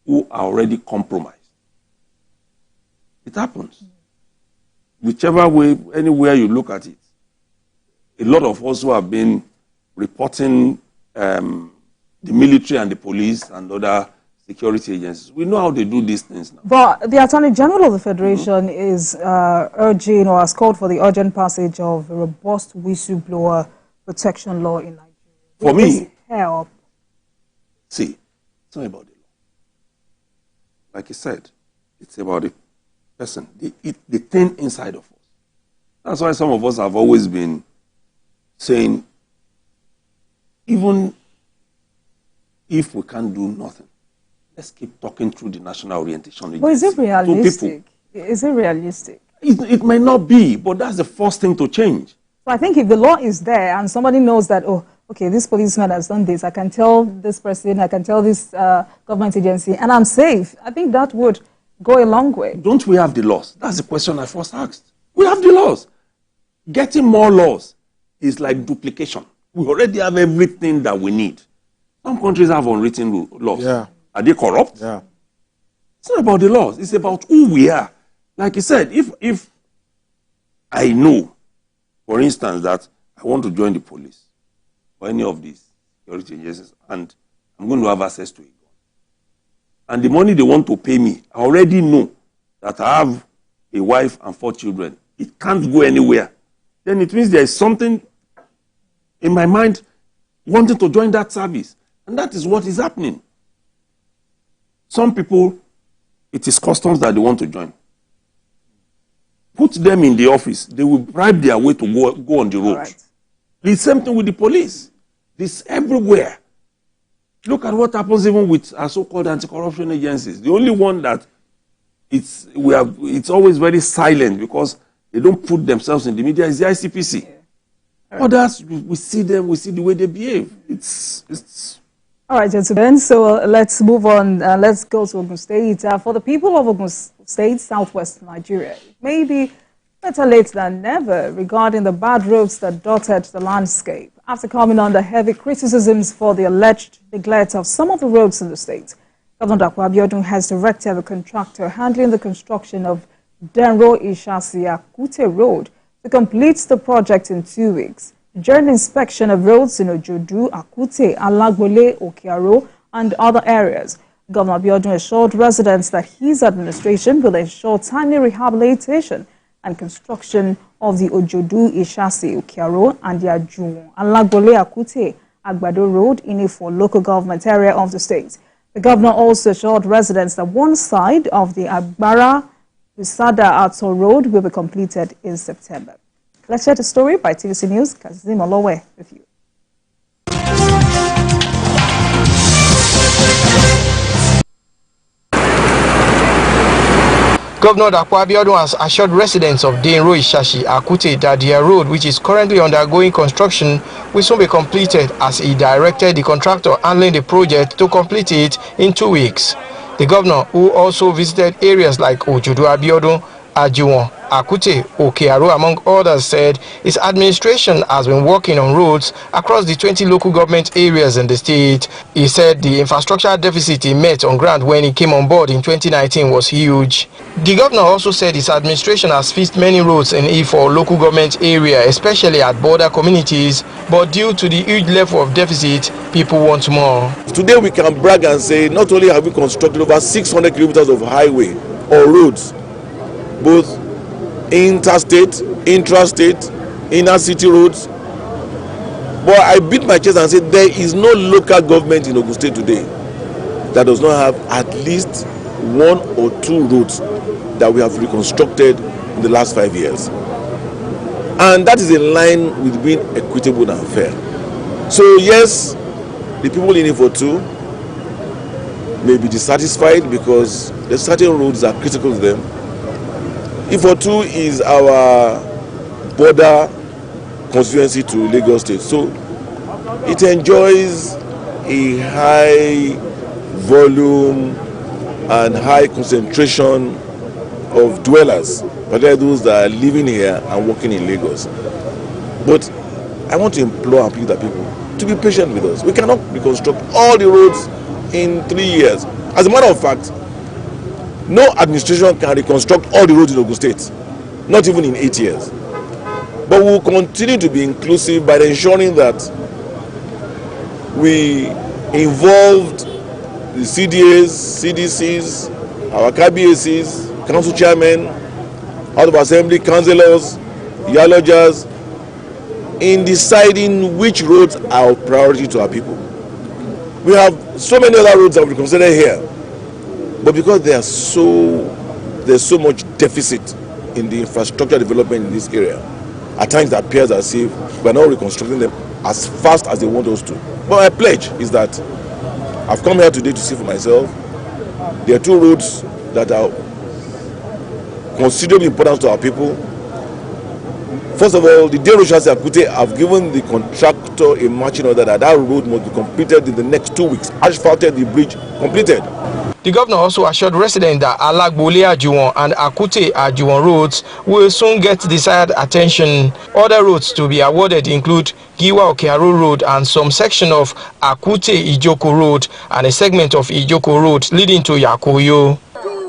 who are already compromised. It happens. Whichever way, anywhere you look at it, a lot of us who have been reporting the military and the police and other security agencies, we know how they do these things now. But the Attorney General of the Federation is urging or has called for the urgent passage of a robust whistleblower protection law in Nigeria. For me, help. See, it's not about the law. Like I said, it's about the person, the thing inside of us. That's why some of us have always been saying, even if we can't do nothing, let's keep talking through the national orientation agency. But is it realistic? Is it realistic? It may not be, but that's the first thing to change. So I think if the law is there and somebody knows that, oh, okay, this policeman has done this, I can tell this person, I can tell this government agency, and I'm safe, I think that would go a long way. Don't we have the laws? That's the question I first asked. We have the laws. Getting more laws is like duplication. We already have everything that we need. Some countries have unwritten laws. Yeah. Are they corrupt? Yeah. It's not about the laws. It's about who we are. Like you said, if I know, for instance, that I want to join the police or any of these security agencies and I'm going to have access to a gun, and the money they want to pay me, I already know that I have a wife and 4 children. It can't go anywhere. Then it means there is something in my mind wanting to join that service. And that is what is happening. Some people, it is customs that they want to join. Put them in the office. They will bribe their way to go on the road. Right. The same thing with the police. This everywhere. Look at what happens even with our so-called anti-corruption agencies. The only one that it's always very silent because they don't put themselves in the media is the ICPC. Yeah. Right. Others, we see them, we see the way they behave. It's All right, gentlemen, so let's move on. Let's go to Ogun State. For the people of Ogun State, southwest Nigeria, it may be better late than never regarding the bad roads that dotted the landscape. After coming under heavy criticisms for the alleged neglect of some of the roads in the state, Governor Dapo Abiodun has directed the contractor handling the construction of Denro Ishasi Akute Road to complete the project in 2 weeks. During inspection of roads in Ojodu, Akute, Alagbole, Okearo, and other areas, Governor Abiodun assured residents that his administration will ensure timely rehabilitation and construction of the Ojodu, Ishasi, Okearo, and the Ajun, Alagbole, Akute, Agbado Road in a local government area of the state. The governor also assured residents that one side of the Agbara Usada Ato Road will be completed in September. Let's share the story by TVC News. Kazim Olowe with you. Governor Dapo Abiodun has assured residents of Denro Ishashi Akute that their road, which is currently undergoing construction, will soon be completed, as he directed the contractor handling the project to complete it in 2 weeks. The governor, who also visited areas like Ojodu Abiodun, Ajiwon, Akute, Okearo, among others, said his administration has been working on roads across the 20 local government areas in the state. He said the infrastructure deficit he met on ground when he came on board in 2019 was huge. The governor also said his administration has fixed many roads in E4 local government area, especially at border communities, but due to the huge level of deficit, people want more. Today we can brag and say not only have we constructed over 600 kilometers of highway or roads, both interstate, intrastate, inner city roads. But I beat my chest and said there is no local government in Ogun State today that does not have at least 1 or 2 roads that we have reconstructed in the last 5 years. And that is in line with being equitable and fair. So yes, the people in E42 may be dissatisfied because the certain roads are critical to them. E42 is our border constituency to Lagos State, so it enjoys a high volume and high concentration of dwellers, particularly those that are living here and working in Lagos. But I want to implore and plead the people to be patient with us. We cannot reconstruct all the roads in 3 years. As a matter of fact, no administration can reconstruct all the roads in Ogun State, not even in 8 years. But we will continue to be inclusive by ensuring that we involved the CDAs, CDCs, our KBACs, council chairmen, House of Assembly, councillors, geologists, in deciding which roads are of priority to our people. We have so many other roads that we consider here. But because there's so much deficit in the infrastructure development in this area, at times it appears as if we're not reconstructing them as fast as they want us to. But my pledge is that I've come here today to see for myself. There are two roads that are considerably important to our people. First of all, the Judicial have given the contractor a marching order that road must be completed in the next 2 weeks. Asphalted, the bridge completed. The governor also assured residents that Alagbole Ajuwon and Akute Ajuwon roads will soon get desired attention. Other roads to be awarded include Giwa Okearu Road and some section of Akute Ijoko Road and a segment of Ijoko Road leading to Yakoyo.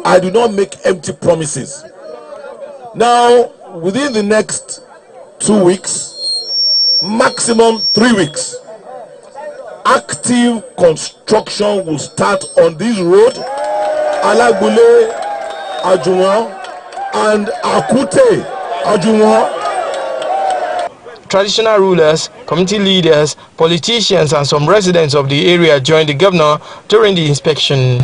I do not make empty promises. Now, within the next 2 weeks, maximum 3 weeks, active construction will start on this road, Alagbole Ajuwon and Akute Ajuwon. Traditional rulers, community leaders, politicians and some residents of the area joined the governor during the inspection.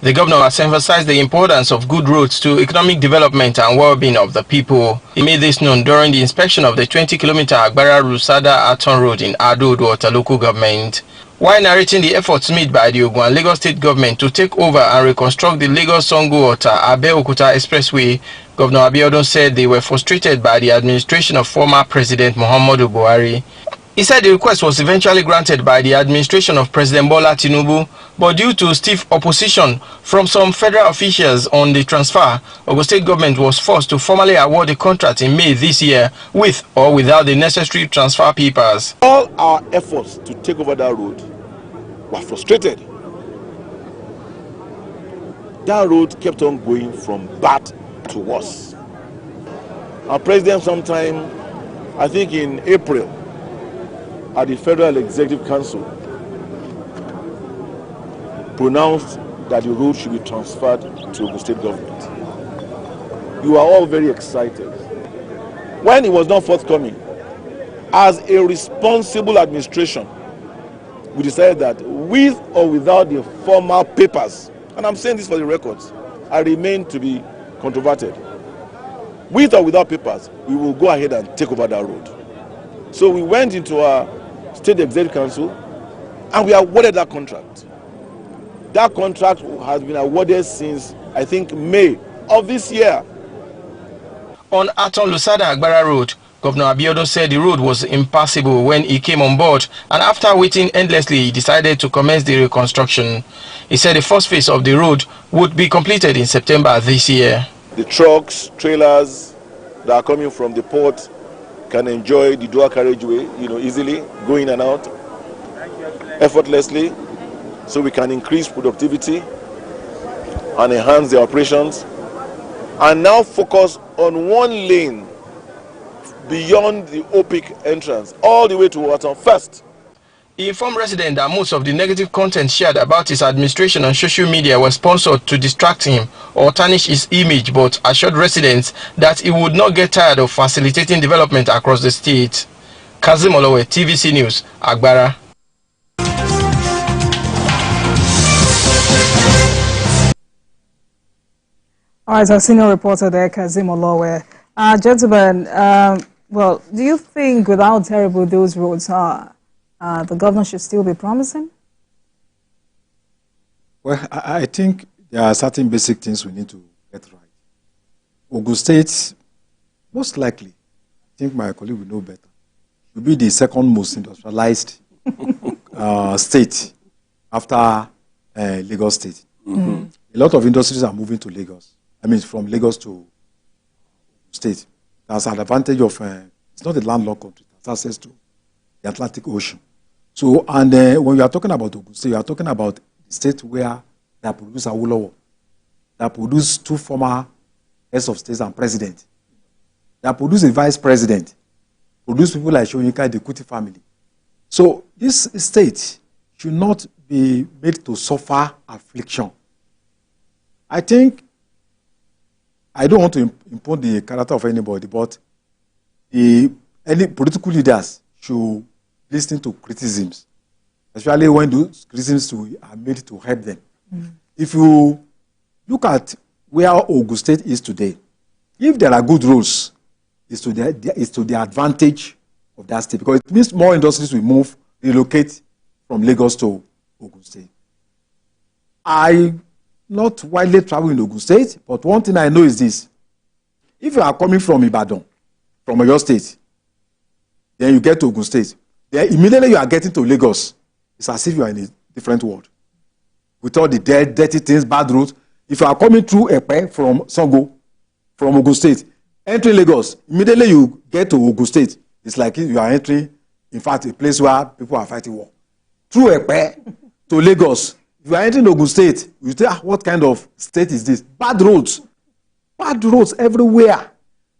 The governor has emphasized the importance of good roads to economic development and well-being of the people. He made this known during the inspection of the 20-kilometer Agbara-Rusada-Aton Road in Ado-Odwota local government. While narrating the efforts made by the Ogun and Lagos State government to take over and reconstruct the Lagos-Sango-Ota-Abeokuta Expressway, Governor Abiodun said they were frustrated by the administration of former President Muhammadu Buhari. He said the request was eventually granted by the administration of President Bola Tinubu, but due to stiff opposition from some federal officials on the transfer, Ogun State government was forced to formally award the contract in May this year with or without the necessary transfer papers. All our efforts to take over that road were frustrated. That road kept on going from bad to worse. Our president sometime, I think in April, at the Federal Executive Council, pronounced that the road should be transferred to the state government. You are all very excited. When it was not forthcoming, as a responsible administration, we decided that with or without the formal papers, and I'm saying this for the records, I remain to be controverted. With or without papers, we will go ahead and take over that road. So we went into our State Executive Council and we awarded that contract. That contract has been awarded since, I think, May of this year. On Aton-Lusada-Agbara Road, Governor Abiodun said the road was impassable when he came on board, and after waiting endlessly, he decided to commence the reconstruction. He said the first phase of the road would be completed in September this year. The trucks, trailers that are coming from the port can enjoy the dual carriageway, easily, go in and out, effortlessly, so we can increase productivity and enhance the operations, and now focus on one lane beyond the OPIC entrance, all the way to Water first. He informed residents that most of the negative content shared about his administration on social media was sponsored to distract him or tarnish his image, but assured residents that he would not get tired of facilitating development across the state. Kazim Olowe, TVC News, Agbara. All right, our senior reporter there, Kazim Olowe. Gentlemen, well, do you think with how terrible those roads are, the governor should still be promising? Well, I think there are certain basic things we need to get right. Ogun State, most likely, I think my colleague will know better, will be the second most industrialized state after Lagos State. Mm-hmm. A lot of industries are moving to Lagos. I mean, from Lagos to state. That's an advantage of, it's not a landlocked country, it has access to the Atlantic Ocean. So, and when you are talking about Ogun State, you are talking about the state where they produce Awolowo, that produce two former heads of states and president, that produce a vice president, produce people like Soyinka, the Kuti family. So, this state should not be made to suffer affliction. I think, I don't want to impose the character of anybody, but any political leaders should listen to criticisms, especially when those criticisms are made to help them. Mm. If you look at where Ogun State is today. If there are good roads, it's to the advantage of that state, because it means more industries will relocate from Lagos to Ogun State. I not widely travel in Ogun State, but one thing I know is this. If you are coming from Ibadan, from your state, then you get to Ogun State, then immediately you are getting to Lagos. It's as if you are in a different world. With all the dirty things, bad roads. If you are coming through Epe from Sango, from Ogun State, entering Lagos, immediately you get to Ogun State. It's like you are entering, in fact, a place where people are fighting war. Through Epe to Lagos, if you are entering Ogun State, you say, what kind of state is this? Bad roads everywhere.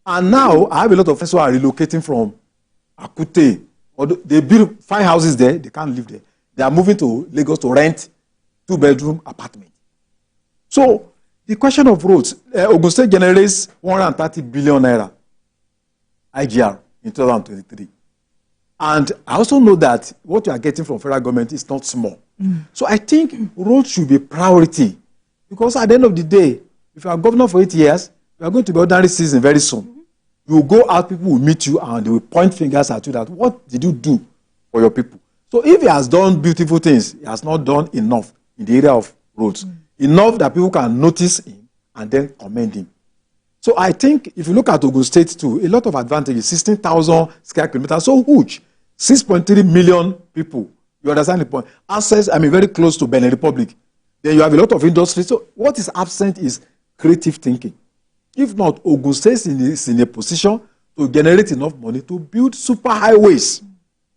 And now I have a lot of friends who are relocating from Akute. They build 5 houses there, they can't live there. They are moving to Lagos to rent 2-bedroom apartment. So the question of roads, Ogun State generates 130 billion naira IGR in 2023. And I also know that what you are getting from federal government is not small. So I think roads should be priority, because at the end of the day, if you are governor for 8 years, you are going to be ordinary citizen very soon. You will go out, people will meet you, and they will point fingers at you that, what did you do for your people? So if he has done beautiful things, he has not done enough in the area of roads. Enough that people can notice him and then commend him. So I think if you look at Ogun State too, a lot of advantages, 16,000 square kilometers, so huge. 6.3 million people. You understand the point? Access, very close to Benin Republic. Then you have a lot of industry. So what is absent is creative thinking. If not, Ogun State is in a position to generate enough money to build super highways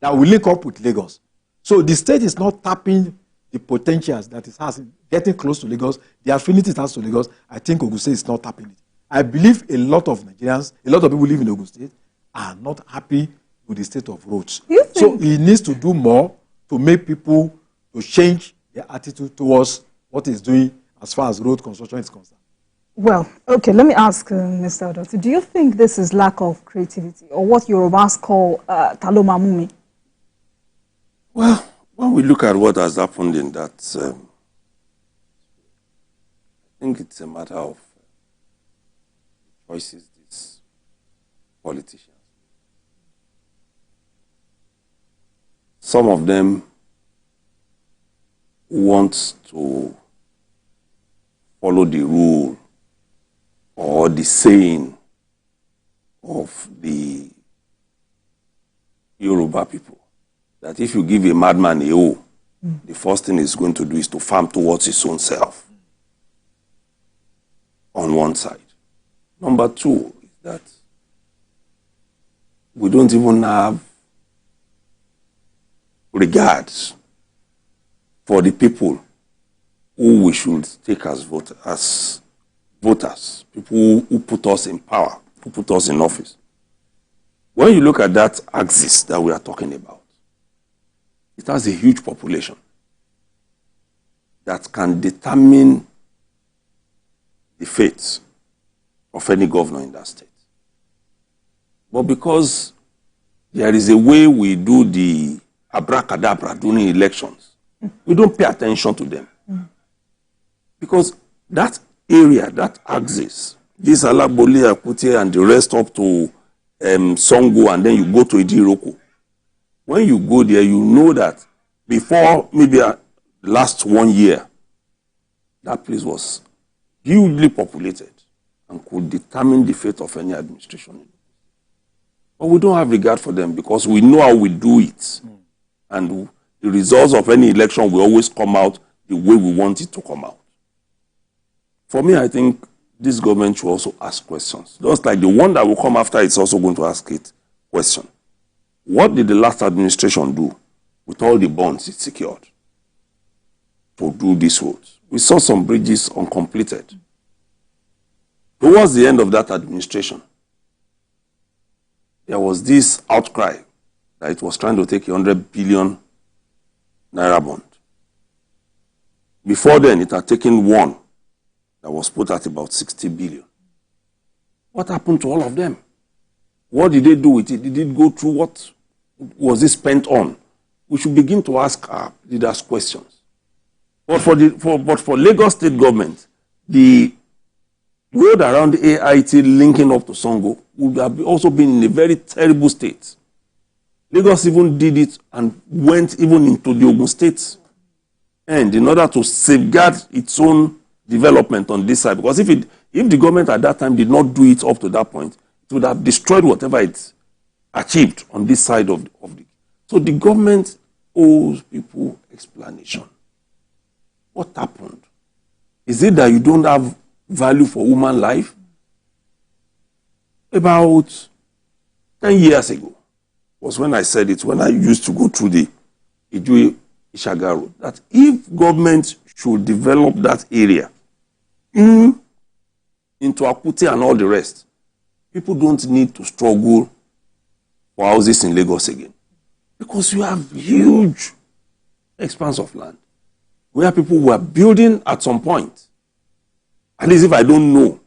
that will link up with Lagos. So the state is not tapping the potentials that it has in getting close to Lagos, the affinity it has to Lagos. I think Ogun State is not tapping it. I believe a lot of Nigerians, a lot of people living in Ogun State are not happy with the state of roads. So he needs to do more to make people to change their attitude towards what he's doing as far as road construction is concerned. Well, okay, let me ask Mr. Odoti, do you think this is lack of creativity, or what Yorubas call talomamumi? Well, when we look at what has happened in that, I think it's a matter of choices these politicians. Some of them want to follow the rule or the saying of the Yoruba people, that if you give a madman a hoe, the first thing he's going to do is to farm towards his own self, on one side. Number two is that we don't even have regards for the people who we should take as voters, people who put us in power, who put us in office. When you look at that axis that we are talking about, it has a huge population that can determine the fate of any governor in that state. But because there is a way we do the abracadabra during elections, we don't pay attention to them. Because that area, that axis, this Alabole, Akute, and the rest up to Songo, and then you go to Idiroko. When you go there, you know that before maybe last 1 year, that place was hugely populated and could determine the fate of any administration. But we don't have regard for them because we know how we do it. And the results of any election will always come out the way we want it to come out. For me, I think this government should also ask questions. Just like the one that will come after, it's also going to ask it question. What did the last administration do with all the bonds it secured to do these roads? We saw some bridges uncompleted. Towards the end of that administration, there was this outcry that it was trying to take 100 billion naira bond. Before then, it had taken one that was put at about 60 billion. What happened to all of them? What did they do with it? Did it go through? What was it spent on? We should begin to ask our leaders questions. But for Lagos State government, the road around AIT linking up to Songo would have also been in a very terrible state. Lagos even did it and went even into the Ogun State end in order to safeguard its own development on this side. Because if the government at that time did not do it up to that point, it would have destroyed whatever it achieved on this side of the. So the government owes people explanation. What happened? Is it that you don't have value for human life? About 10 years ago was when I said it, when I used to go through the Ijue-Ishaga road, that if government should develop that area into Akute and all the rest, people don't need to struggle for houses in Lagos again. Because you have huge expanse of land where people were building at some point. At least if I don't know,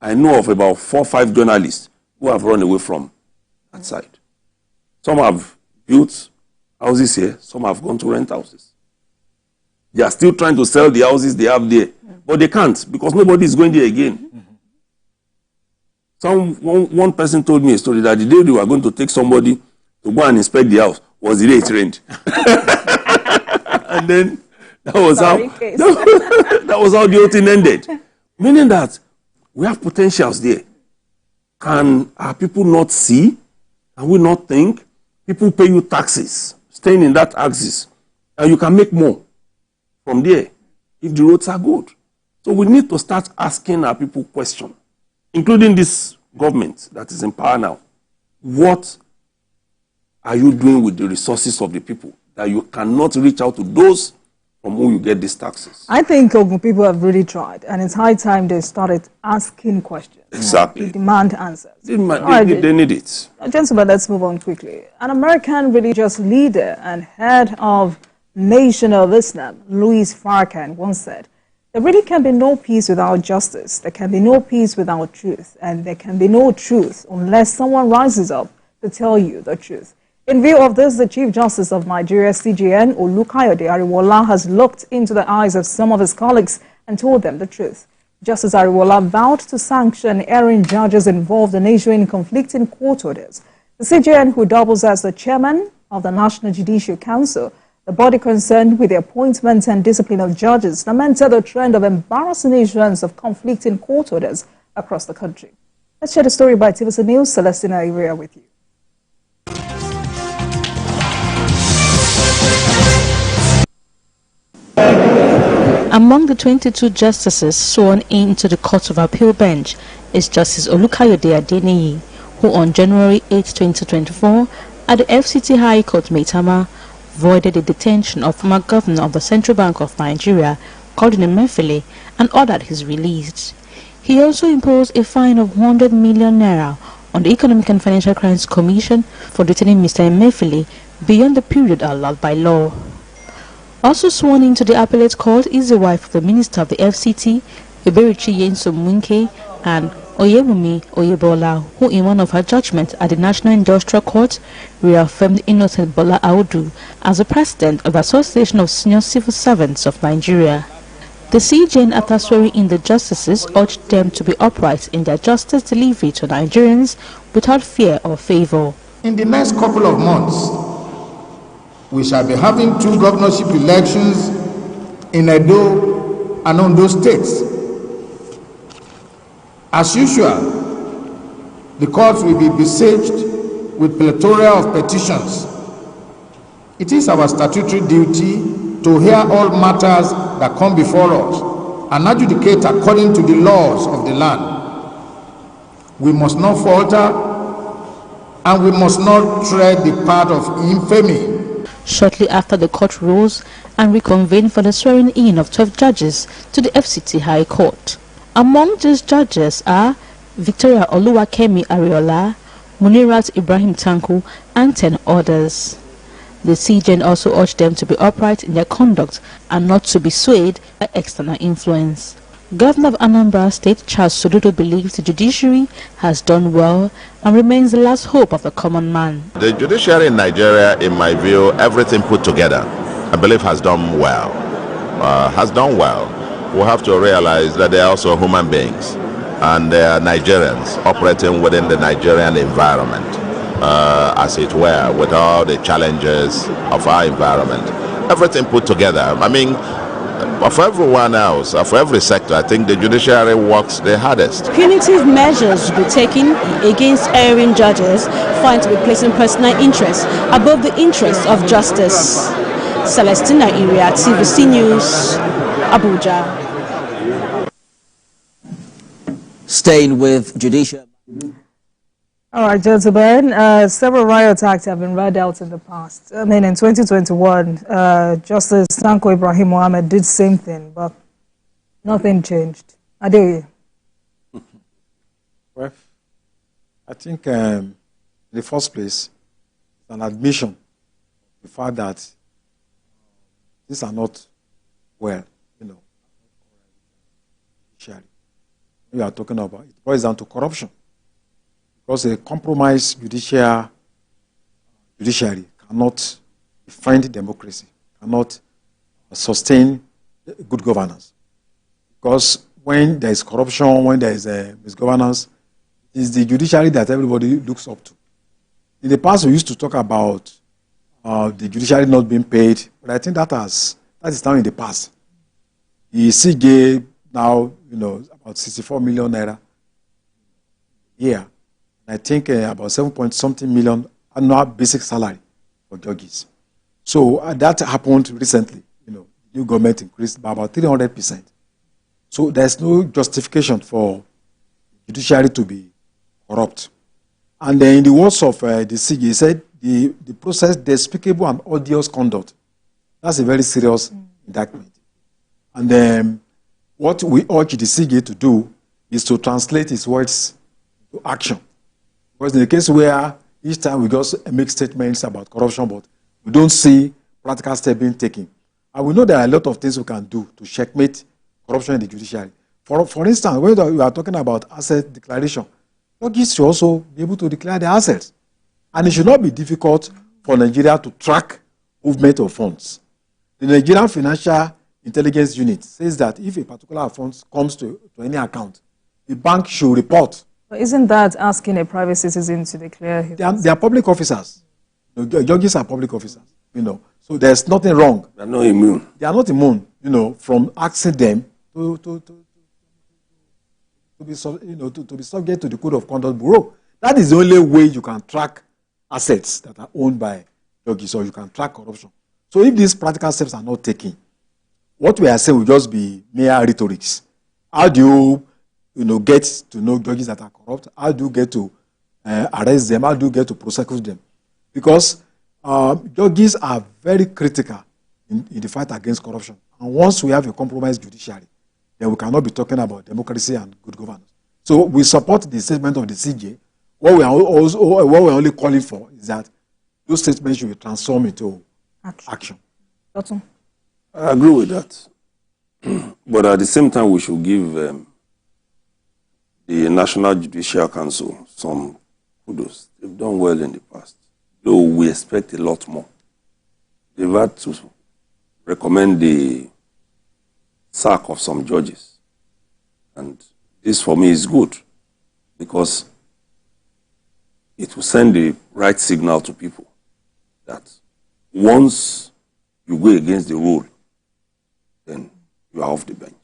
I know of about 4 or 5 journalists who have run away from that side. Some have built houses here, some have gone to rent houses. They are still trying to sell the houses they have there, but they can't because nobody is going there again. One person told me a story that the day they were going to take somebody to go and inspect the house was the day it rained. And then that was how the whole thing ended. Meaning that we have potentials there. Can our people not see? Can we not think? People pay you taxes, staying in that axis, and you can make more from there if the roads are good. So we need to start asking our people questions, including this government that is in power now. What are you doing with the resources of the people that you cannot reach out to those from whom you get these taxes? I think Ogun people have really tried, and it's high time they started asking questions. Exactly. To demand answers. They need it. Gentlemen, let's move on quickly. An American religious leader and head of Nation of Islam, Louis Farrakhan, once said, "There really can be no peace without justice. There can be no peace without truth. And there can be no truth unless someone rises up to tell you the truth." In view of this, the Chief Justice of Nigeria, CJN, Olukayode Ariwola, has looked into the eyes of some of his colleagues and told them the truth. Justice Ariwola vowed to sanction erring judges involved in issuing conflicting court orders. The CJN, who doubles as the chairman of the National Judicial Council, the body concerned with the appointment and discipline of judges, lamented the trend of embarrassing issuance of conflicting court orders across the country. Let's share the story by TVC News. Celestina Ivrea with you. Among the 22 justices sworn in to the Court of Appeal bench is Justice Olukayode Adeniyi, who on January 8, 2024, at the FCT High Court Maitama, voided the detention of former governor of the Central Bank of Nigeria, Godwin Emefiele, and ordered his release. He also imposed a fine of 100 million naira on the Economic and Financial Crimes Commission for detaining Mr. Emefiele beyond the period allowed by law. Also sworn into the appellate court is the wife of the Minister of the FCT, Eberichi Nyesom-Wike, and Oyewumi Oyebola, who in one of her judgments at the National Industrial Court reaffirmed Innocent Bola Audu as the president of the Association of Senior Civil Servants of Nigeria. The CJN, after swearing in the justices, urged them to be upright in their justice delivery to Nigerians without fear or favor. In the next couple of months, we shall be having 2 governorship elections in Edo and Ondo states. As usual, the courts will be besieged with plethora of petitions. It is our statutory duty to hear all matters that come before us and adjudicate according to the laws of the land. We must not falter, and we must not tread the path of infamy. Shortly after, the court rose and reconvened for the swearing-in of 12 judges to the FCT High Court. Among these judges are Victoria Oluwakemi Ariola, Munirat Ibrahim Tanku, and 10 others. The CJN also urged them to be upright in their conduct and not to be swayed by external influence. Governor of Anambra State, Charles Soludo, believes the judiciary has done well and remains the last hope of the common man. The judiciary in Nigeria, in my view, everything put together, I believe has done well. we have to realize that they are also human beings, and they are Nigerians operating within the Nigerian environment, as it were, with all the challenges of our environment. Everything put together, I mean, for everyone else, for every sector, I think the judiciary works the hardest. Punitive measures will be taken against erring judges found to be placing personal interests above the interests of justice. Celestina Iria, TVC News, Abuja. Staying with Judicial. All right, gentlemen, several riot acts have been read out in the past. I mean, in 2021, Justice Tanko Ibrahim Mohammed did the same thing, but nothing changed. Adeye. Well, I think in the first place, it's an admission, the fact that these are not well, we are talking about. It boils down to corruption. Because a compromised judiciary cannot defend democracy, cannot sustain good governance. Because when there is corruption, when there is misgovernance, it's the judiciary that everybody looks up to. In the past, we used to talk about the judiciary not being paid, but I think that is now in the past. The CJ now, about 64 million naira a year. I think about 7-point-something million annual basic salary for judges. So that happened recently. New government increased by about 300%. So there's no justification for judiciary to be corrupt. And then in the words of the CJ, he said the process despicable and odious conduct. That's a very serious indictment. And then what we urge the CJ to do is to translate his words to action. Because in the case where each time we just make statements about corruption, but we don't see practical steps being taken. And we know there are a lot of things we can do to checkmate corruption in the judiciary. For instance, when we are talking about asset declaration, judges should also be able to declare their assets. And it should not be difficult for Nigeria to track movement of funds. The Nigerian Financial Intelligence Unit says that if a particular fund comes to any account, the bank should report. But isn't that asking a private citizen to declare his... They are public officers. Judges are public officers, So there's nothing wrong. They're not immune. They are not immune, from asking them to be subject to the Code of Conduct Bureau. That is the only way you can track assets that are owned by judges, or you can track corruption. So if these practical steps are not taken, what we are saying will just be mere rhetorics. How do you get to know judges that are corrupt? How do you get to arrest them? How do you get to prosecute them? Because judges are very critical in the fight against corruption. And once we have a compromised judiciary, then we cannot be talking about democracy and good governance. So we support the statement of the CJ. What we are only calling for is that those statements should be transformed into action. I agree with that. But at the same time, we should give the National Judicial Council some kudos. They've done well in the past, though we expect a lot more. They've had to recommend the sack of some judges. And this, for me, is good, because it will send the right signal to people that once you go against the rule, then you are off the bench.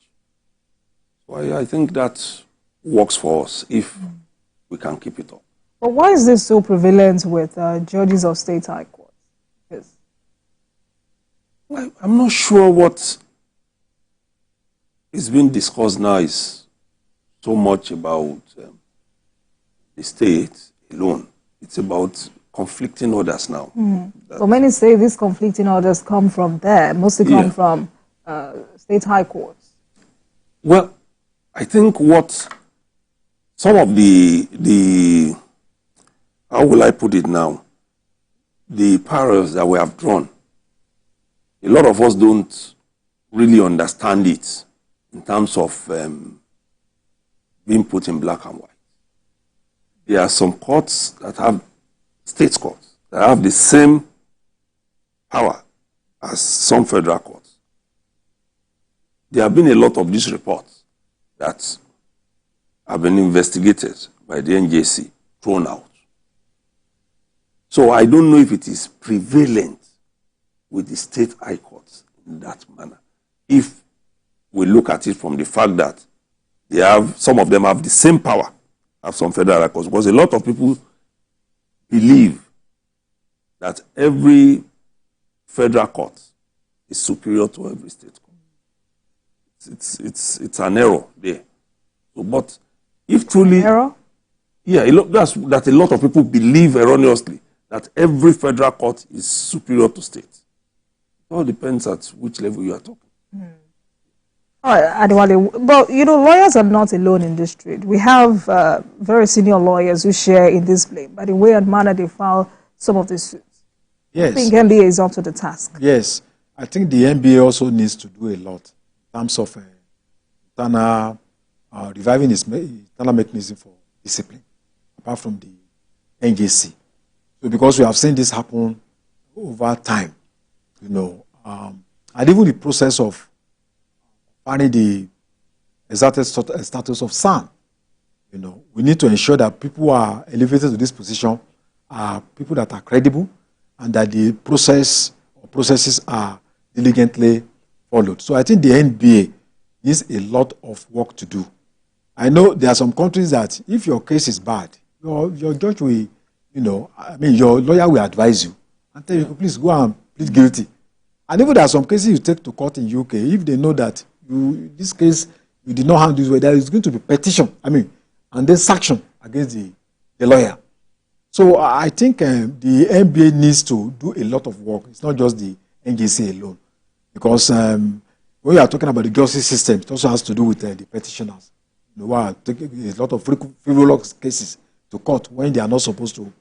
So I think that works for us if we can keep it up. But why is this so prevalent with judges of state high courts? Yes. Well, I'm not sure what is being discussed now is so much about the state alone. It's about conflicting orders now. So many say these conflicting orders come from there, mostly come from state high courts. Well, I think what some of the how will I put it now, the parallels that we have drawn, a lot of us don't really understand it in terms of being put in black and white. There are some courts that have, state courts, that have the same power as some federal courts. there have been a lot of these reports that have been investigated by the NJC, thrown out. So I don't know if it is prevalent with the state high courts in that manner. If we look at it from the fact that they have, some of them have the same power as some federal high courts, because a lot of people believe that every federal court is superior to every state court. It's an error there. So, but if truly, error? Yeah, that a lot of people believe erroneously that every federal court is superior to states. It all depends at which level you are talking. All right, Adewale, but lawyers are not alone in this trade. We have very senior lawyers who share in this blame by the way and manner they file some of these suits. Yes. I think NBA is up to the task. Yes, I think the NBA also needs to do a lot in terms of reviving its internal mechanism for discipline, apart from the NJC. So because we have seen this happen over time, and even the process of finding the exalted status of son, we need to ensure that people who are elevated to this position are people that are credible and that the processes are diligently followed. So I think the NBA needs a lot of work to do. I know there are some countries that if your case is bad, your judge will, your lawyer will advise you and tell you, please go and plead guilty. And even there are some cases you take to court in UK, if they know that this case, you did not handle this way, there is going to be petition, and then sanction against the lawyer. So I think the NBA needs to do a lot of work. It's not just the NJC alone. Because when you are talking about the justice system, it also has to do with the petitioners. Who are taking a lot of frivolous cases to court when they are not supposed to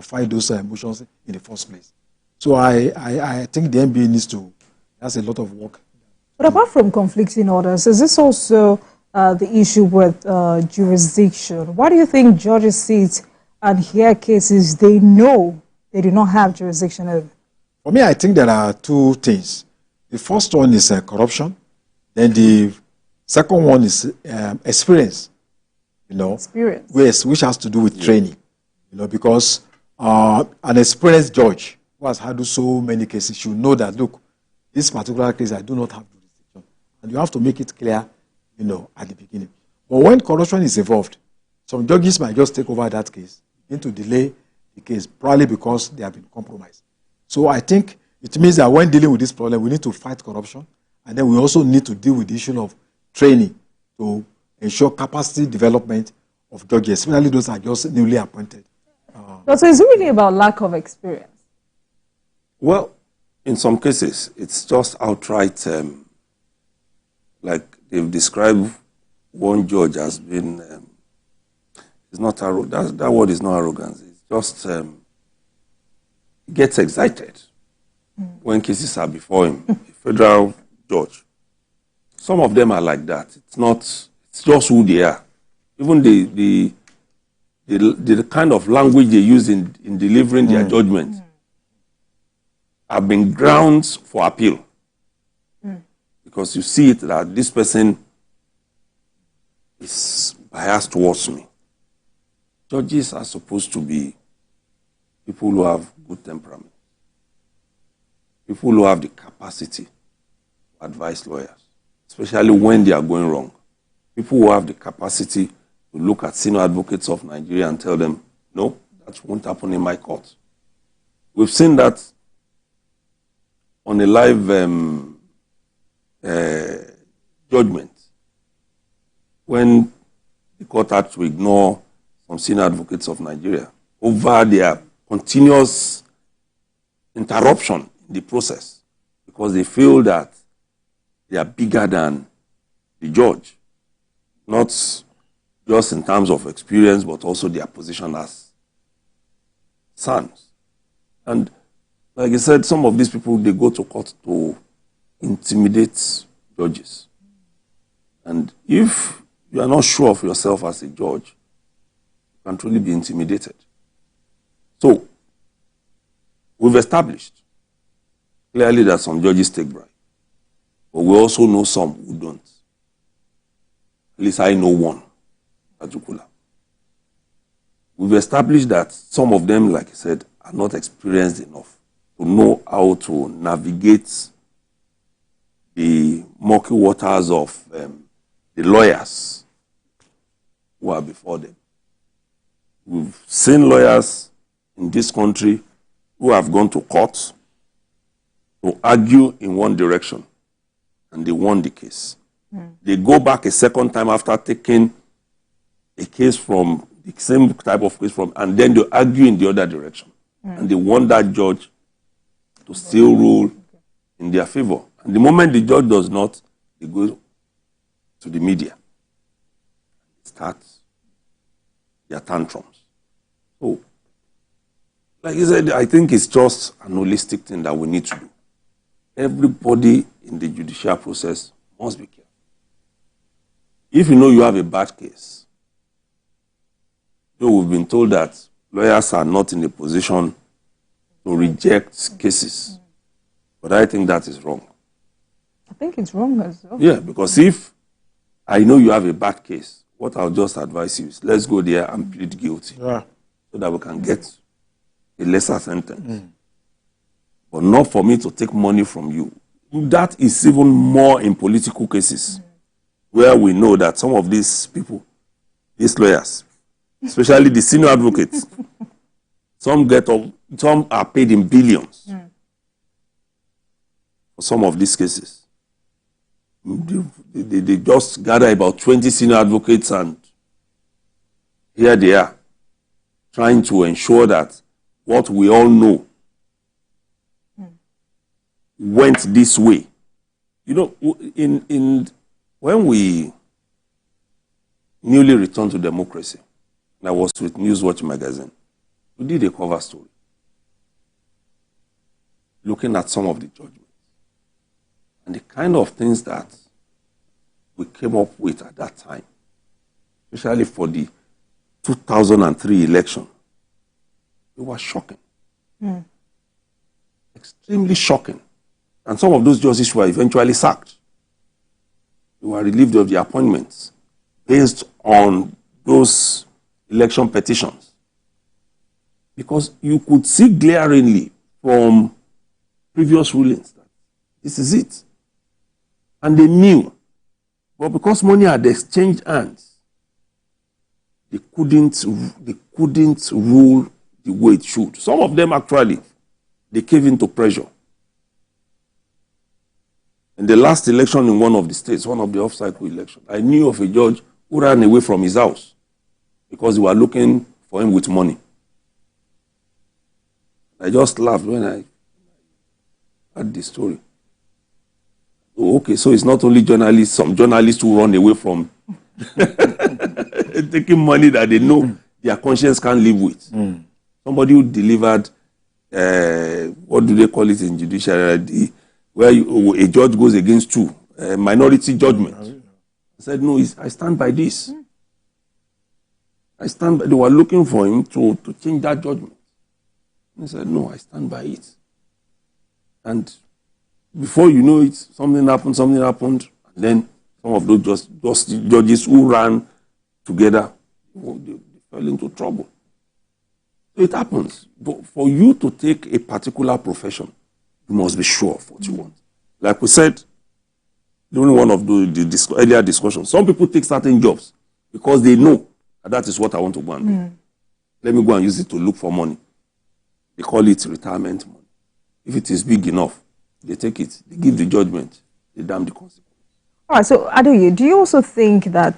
file those motions in the first place. So I think the NBA needs to, has a lot of work. But apart from conflicting orders, is this also the issue with jurisdiction? Why do you think judges sit and hear cases they know they do not have jurisdiction over? For me, I think there are two things. The first one is corruption. Then the second one is experience. Experience. Which has to do with training. Because an experienced judge who has handled so many cases should know that, look, this particular case I do not have jurisdiction. And you have to make it clear, at the beginning. But when corruption is involved, some judges might just take over that case, begin to delay the case, probably because they have been compromised. So I think it means that when dealing with this problem, we need to fight corruption, and then we also need to deal with the issue of training to ensure capacity development of judges, especially those that are just newly appointed. So it's really about lack of experience? Well, in some cases, it's just outright, like they've described one judge as being, it's not that word is not arrogance. It's just he gets excited when cases are before him. A federal judge. Some of them are like that. It's just who they are. Even the kind of language they use in delivering their judgments have been grounds for appeal. Because you see it that this person is biased towards me. Judges are supposed to be people who have good temperament, people who have the capacity to advise lawyers, especially when they are going wrong. People who have the capacity to look at senior advocates of Nigeria and tell them, no, that won't happen in my court. We've seen that on a live judgment when the court had to ignore some senior advocates of Nigeria over their continuous interruption in the process because they feel that they are bigger than the judge, not just in terms of experience, but also their position as sons. And like I said, some of these people, they go to court to intimidate judges. And if you are not sure of yourself as a judge, you can truly be intimidated. So, we've established clearly that some judges take bribe. But we also know some who don't. At least I know one, particular. We've established that some of them, like I said, are not experienced enough to know how to navigate the murky waters of the lawyers who are before them. We've seen lawyers in this country who have gone to court to argue in one direction, and they won the case. They go back a second time after taking a case from the same type of case from, and then they argue in the other direction. And they want that judge to still rule in their favor. And the moment the judge does not, they go to the media. Start their tantrums. So, like you said, I think it's just an holistic thing that we need to do. Everybody in the judicial process must be careful. If you know you have a bad case, we've been told that lawyers are not in a position to reject cases. But I think that is wrong. I think it's wrong as well. Yeah, because if I know you have a bad case, what I'll just advise you is let's go there and plead guilty so that we can get a lesser sentence. But not for me to take money from you. That is even more in political cases where we know that some of these people, these lawyers, especially the senior advocates, some are paid in billions for some of these cases. They just gather about 20 senior advocates, and here they are trying to ensure that what we all know went this way. You know, when we newly returned to democracy, and I was with Newswatch magazine, we did a cover story looking at some of the judgments and the kind of things that we came up with at that time, especially for the 2003 election. It was shocking. Extremely shocking. And some of those judges were eventually sacked. They were relieved of their appointments based on those election petitions. Because you could see glaringly from previous rulings that this is it. And they knew. But because money had exchanged hands, they couldn't rule the way it should. Some of them actually, they cave into pressure. In the last election in one of the states, one of the off-cycle elections, I knew of a judge who ran away from his house because they were looking for him with money. I just laughed when I heard the story. Oh, okay, so it's not only journalists, some journalists who run away from taking money that they know their conscience can't live with. Somebody who delivered, what do they call it in judicial, where a judge goes against two, minority judgment. I said, no, I stand by this. I stand by, they were looking for him to change that judgment. He said, no, I stand by it. And before you know it, something happened, and then some of those judges who ran together, they fell into trouble. So it happens. But for you to take a particular profession, you must be sure of what you want. Like we said during one of the earlier discussions, some people take certain jobs because they know that is what I want to go and do. Let me go and use it to look for money. They call it retirement money. If it is big enough, they take it, they give the judgment, they damn the consequence. All right, so Adoye, do you also think that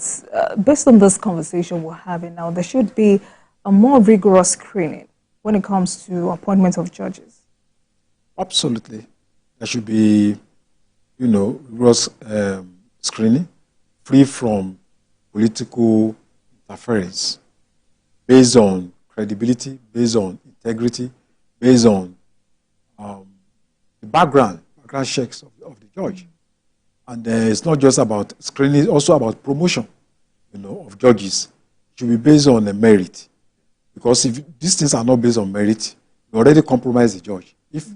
based on this conversation we're having now, there should be a more rigorous screening when it comes to appointments of judges? Absolutely. There should be, rigorous screening, free from political interference, based on credibility, based on integrity, based on the background checks of the judge. And it's not just about screening, it's also about promotion, of judges. It should be based on the merit. Because if these things are not based on merit, you already compromise the judge. If the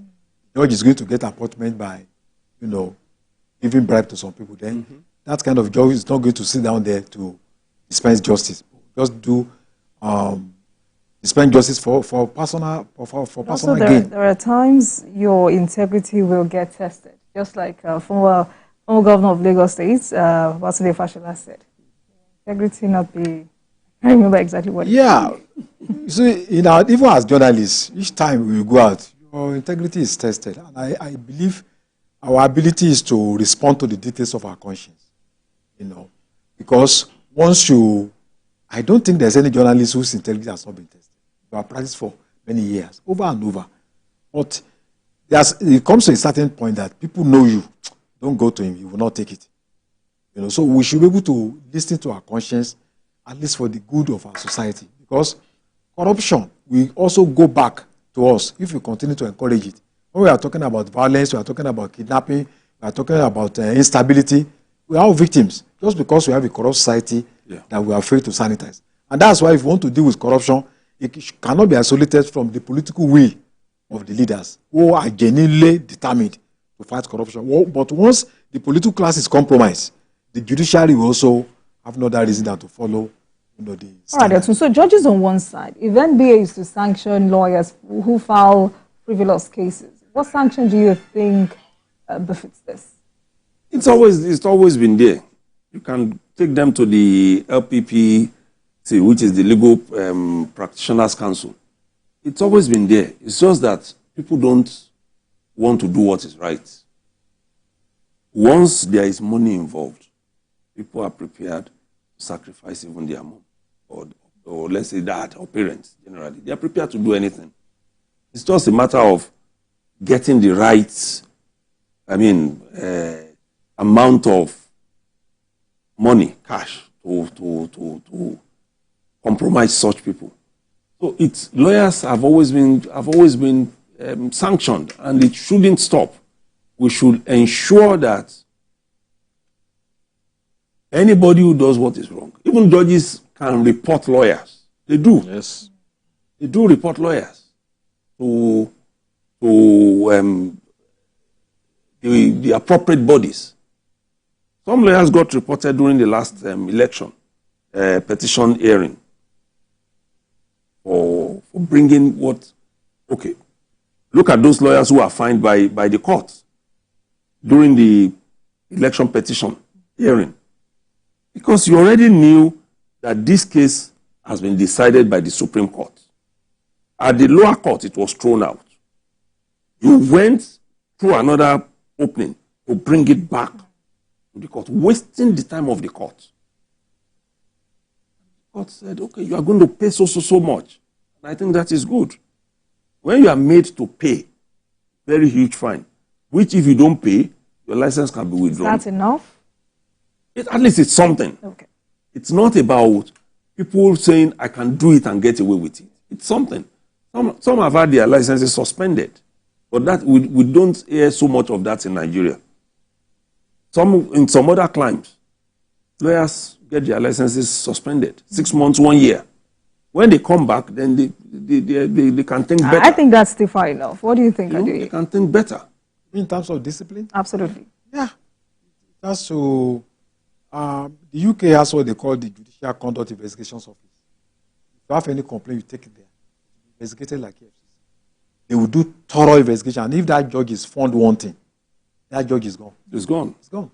judge is going to get appointment by, a giving bribe to some people, then that kind of judge is not going to sit down there to dispense justice. Just do dispense justice for personal gain. There are times your integrity will get tested, just like former governor of Lagos State, Basile Fashola said. Integrity not be. I remember exactly what. Yeah, see, even as journalists, each time we go out, your integrity is tested, and I believe our ability is to respond to the dictates of our conscience. Because once I don't think there's any journalist whose integrity has not been tested. We have practiced for many years, over and over. But it comes to a certain point that people know you. Don't go to him, you will not take it. So we should be able to listen to our conscience, at least for the good of our society. Because corruption will also go back to us if we continue to encourage it. When we are talking about violence, we are talking about kidnapping, we are talking about instability, we are all victims just because we have a corrupt society that we are afraid to sanitize. And that's why if we want to deal with corruption, it cannot be isolated from the political will of the leaders who are genuinely determined to fight corruption. But once the political class is compromised, the judiciary will also have no other reason than to follow the standard. All right, so judges on one side, if NBA is to sanction lawyers who file frivolous cases, what sanction do you think befits this? It's always been there. You can take them to the LPP, which is the Legal Practitioners Council. It's always been there. It's just that people don't want to do what is right. Once there is money involved, people are prepared to sacrifice even their mom, or let's say dad, or parents generally. They are prepared to do anything. It's just a matter of getting the right, amount of money, cash, to compromise such people. So lawyers have always been sanctioned, and it shouldn't stop. We should ensure that anybody who does what is wrong, even judges can report lawyers. They do. Yes. They do report lawyers to the appropriate bodies. Some lawyers got reported during the last election, petition hearing, for bringing look at those lawyers who are fined by the courts during the election petition hearing. Because you already knew that this case has been decided by the Supreme Court. At the lower court, it was thrown out. You went through another opening to bring it back to the court, wasting the time of the court. The court said, okay, you are going to pay so much. And I think that is good. When you are made to pay very huge fine, which if you don't pay, your license can be withdrawn. Is that enough? At least it's something. Okay. It's not about people saying, I can do it and get away with it. It's something. Some have had their licenses suspended. But that we don't hear so much of that in Nigeria. In some other climes, lawyers get their licenses suspended. 6 months, 1 year. When they come back, then they can think better. I think that's still far enough. What do you think, They can think better. In terms of discipline? Absolutely. Yeah. That's so. The UK has what they call the Judicial Conduct Investigations Office. If you have any complaint, you take it there. Investigated like FCC. They will do thorough investigation. And if that judge is found wanting, that judge is gone. It's gone. It's gone.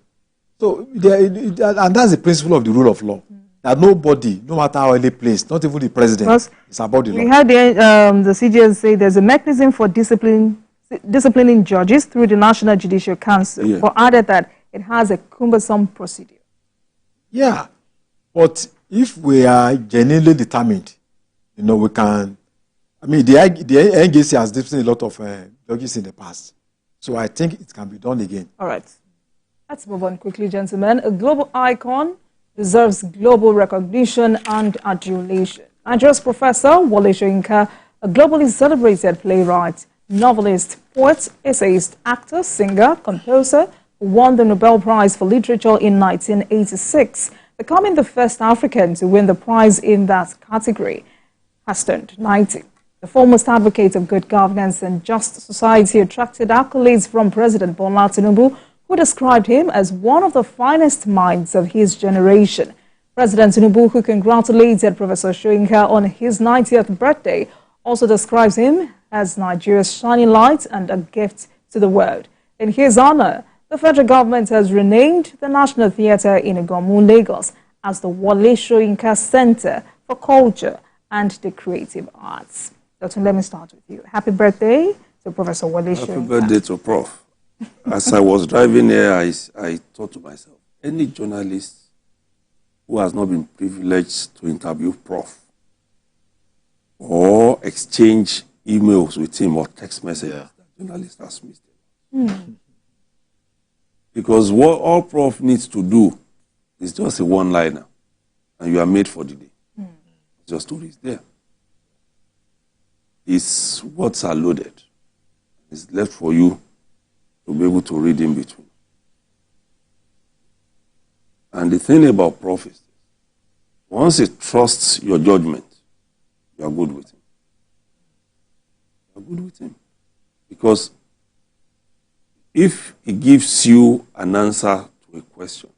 So, and that's the principle of the rule of law. That nobody, no matter how early placed, not even the president, is above the law. We had the CJS say there's a mechanism for disciplining judges through the National Judicial Council, but added that it has a cumbersome procedure. Yeah, but if we are genuinely determined, we can. The NJC has disciplined a lot of judges in the past, so I think it can be done again. All right, let's move on quickly, gentlemen. A global icon deserves global recognition and adulation. Nigeria's Professor Wole Soyinka, a globally celebrated playwright, novelist, poet, essayist, actor, singer, composer, who won the Nobel Prize for Literature in 1986, becoming the first African to win the prize in that category, has turned 90. The foremost advocate of good governance and just society attracted accolades from President Bola Tinubu, who described him as one of the finest minds of his generation. President Tinubu, who congratulated Professor Soyinka on his 90th birthday, also describes him as Nigeria's shining light and a gift to the world. In his honor, the federal government has renamed the National Theatre in Ogun, Lagos as the Wole Soyinka Center for Culture and the Creative Arts. Dr. Let me start with you. Happy birthday to Professor Wole Soyinka. Happy birthday to Prof. As I was driving here, I thought to myself, any journalist who has not been privileged to interview Prof or exchange emails with him or text messages, that journalist has missed it. Because what all Prof needs to do is just a one-liner, and you are made for the day. Your story is there. His words are loaded. It's left for you to be able to read in between. And the thing about Prof is, once he trusts your judgment, you are good with him. You are good with him. Because if he gives you an answer to a question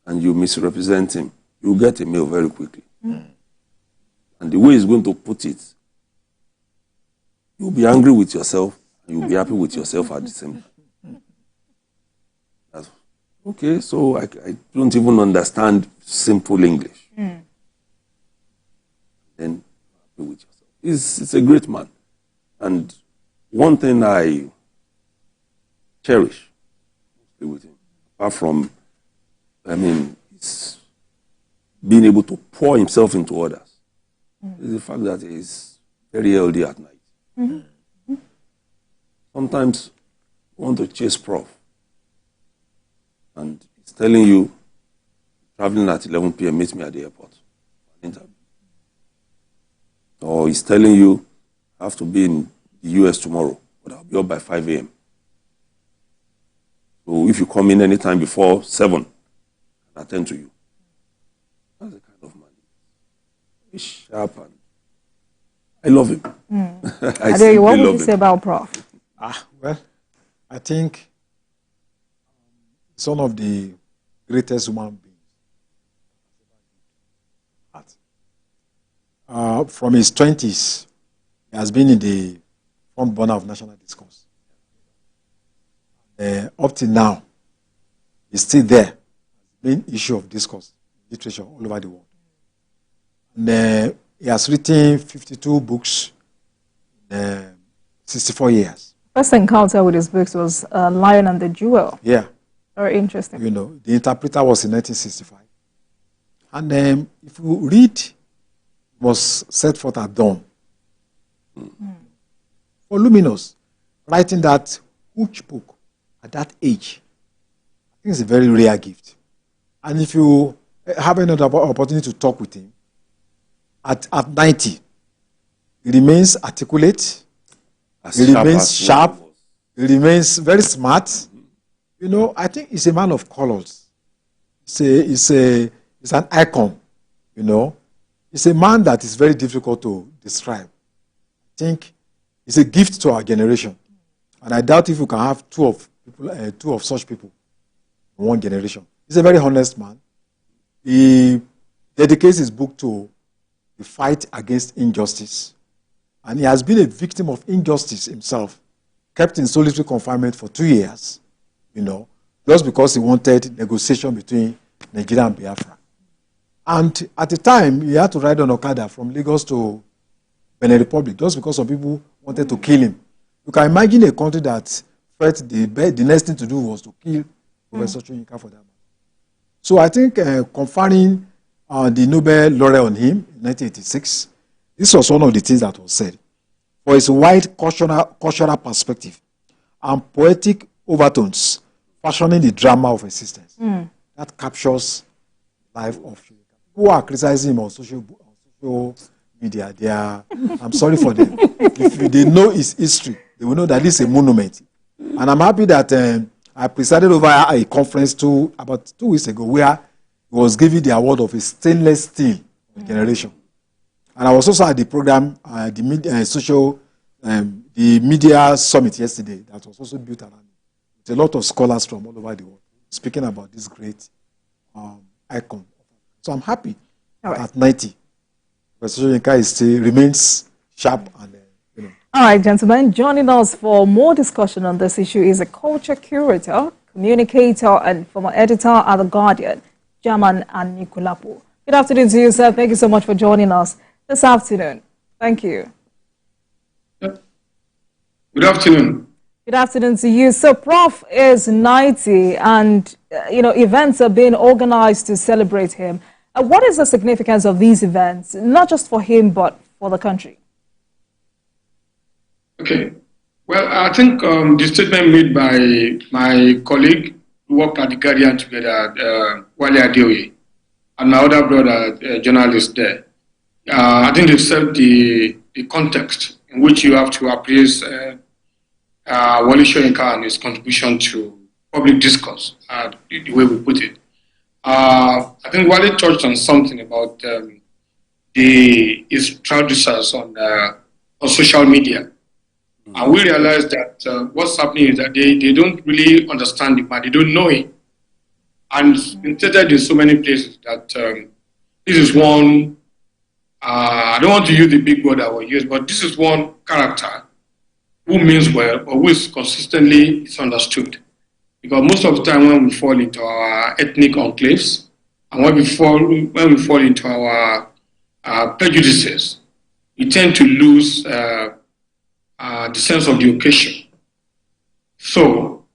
and you misrepresent him, you get a mail very quickly. And the way he's going to put it, you'll be angry with yourself and you'll be happy with yourself at the same time. Okay, so I don't even understand simple English. Then happy with yourself. He's a great man. And one thing I cherish with him, apart from, it's being able to pour himself into others, is the fact that he's very healthy at night. Sometimes you want to chase Prof, and he's telling you, traveling at 11 p.m., meet me at the airport for an interview. Or he's telling you, I have to be in the US tomorrow, but I'll be up by 5 a.m. So if you come in anytime before 7, I'll attend to you. That's the kind of man. He's sharp and I love him. What would you say about Prof? Well, I think it's one of the greatest human beings. From his 20s, he has been in the front burner of national discourse. Up till now, he's still there. Main issue of discourse, literature all over the world. And he has written 52 books in 64 years. First encounter with his books was Lion and the Jewel. Yeah. Very interesting. You know, The Interpreter was in 1965. And if you read, was set forth at dawn. Voluminous. Writing that huge book at that age, I think it's a very rare gift. And if you have another opportunity to talk with him, at 90, he remains articulate, he remains sharp, he remains very smart. You know, I think he's a man of colors. He's an icon, you know. He's a man that is very difficult to describe. I think he's a gift to our generation. And I doubt if we can have two of such people in one generation. He's a very honest man. He dedicates his book to the fight against injustice. And he has been a victim of injustice himself, kept in solitary confinement for 2 years, you know, just because he wanted negotiation between Nigeria and Biafra. And at the time, he had to ride on Okada from Lagos to Benin Republic just because some people wanted to kill him. You can imagine a country that felt the next thing to do was to kill Professor Soyinka for that matter. So I think conferring the Nobel laureate on him in 1986, this was one of the things that was said. For his wide cultural perspective and poetic overtones, fashioning the drama of existence, that captures life of Soyinka. Who are criticizing him on social media, I'm sorry for them. If they know his history, they will know that this is a monument. And I'm happy that I presided over a conference about 2 weeks ago where he was given the award of a stainless steel generation. And I was also at the program, the media summit yesterday that was also built around with a lot of scholars from all over the world speaking about this great icon. So I'm happy at 90. Soyinka remains sharp and you know. All right, gentlemen, joining us for more discussion on this issue is a culture curator, communicator, and former editor at The Guardian, German and Nikolapo. Good afternoon to you, sir. Thank you so much for joining us this afternoon. Thank you. Good afternoon. Good afternoon to you. So, Prof is 90, and events are being organized to celebrate him. What is the significance of these events, not just for him, but for the country? Okay. Well, I think the statement made by my colleague who worked at The Guardian together, Wole Adeoye, and my other brother, journalist there, I think they've set the context in which you have to appraise Wole Soyinka and his contribution to public discourse, the way we put it. I think Wole touched on something about his traducers on social media. And we realized that what's happening is that they don't really understand the man, they don't know it. And it's been stated in so many places that this is one, I don't want to use the big word I will use, but this is one character who means well, but who is consistently misunderstood. Because most of the time when we fall into our ethnic enclaves, and when we fall into our prejudices, we tend to lose the sense of the occasion. So,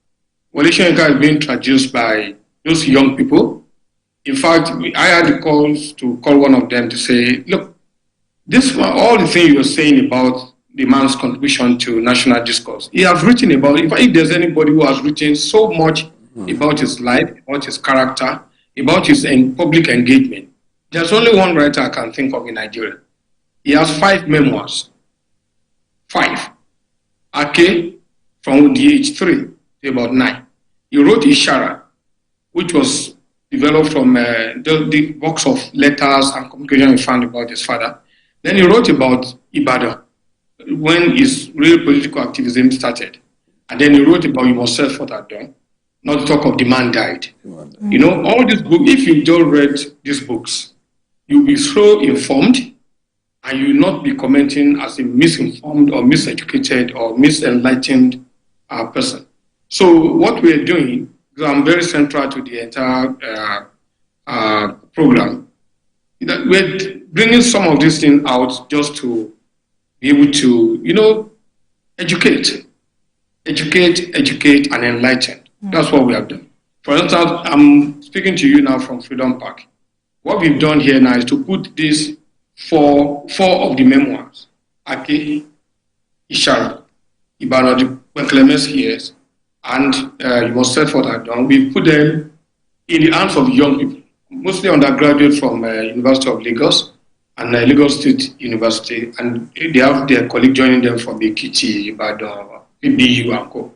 Wole Soyinka is being introduced by those young people. In fact, I had the calls to call one of them to say, look, all the things you're saying about the man's contribution to national discourse, he has written about it. If there's anybody who has written so much about his life, about his character, about his public engagement, there's only one writer I can think of in Nigeria. He has 5 memoirs. 5. Ake, from the age 3 to about 9. He wrote Ishara, which was developed from the box of letters and communication he found about his father. Then he wrote about Ibadan, when his real political activism started. And then he wrote about You Must Set Forth at Dawn, not to talk of The Man Died. You know, all these books, if you don't read these books, you'll be so informed and you will not be commenting as a misinformed or miseducated or misenlightened person. So what we're doing, because I'm very central to the entire program, that we're bringing some of these things out just to be able to, educate and enlighten. That's what we have done. For instance, I'm speaking to you now from Freedom Park. What we've done here now is to put these four of the memoirs, Ake, Ishara, Ibadan, when Clemens hears, and You Must Set Forth at Dawn. We put them in the hands of young people, mostly undergraduates from University of Lagos and Lagos State University, and they have their colleague joining them from Ekiti, Ibadan, PBU, and Co.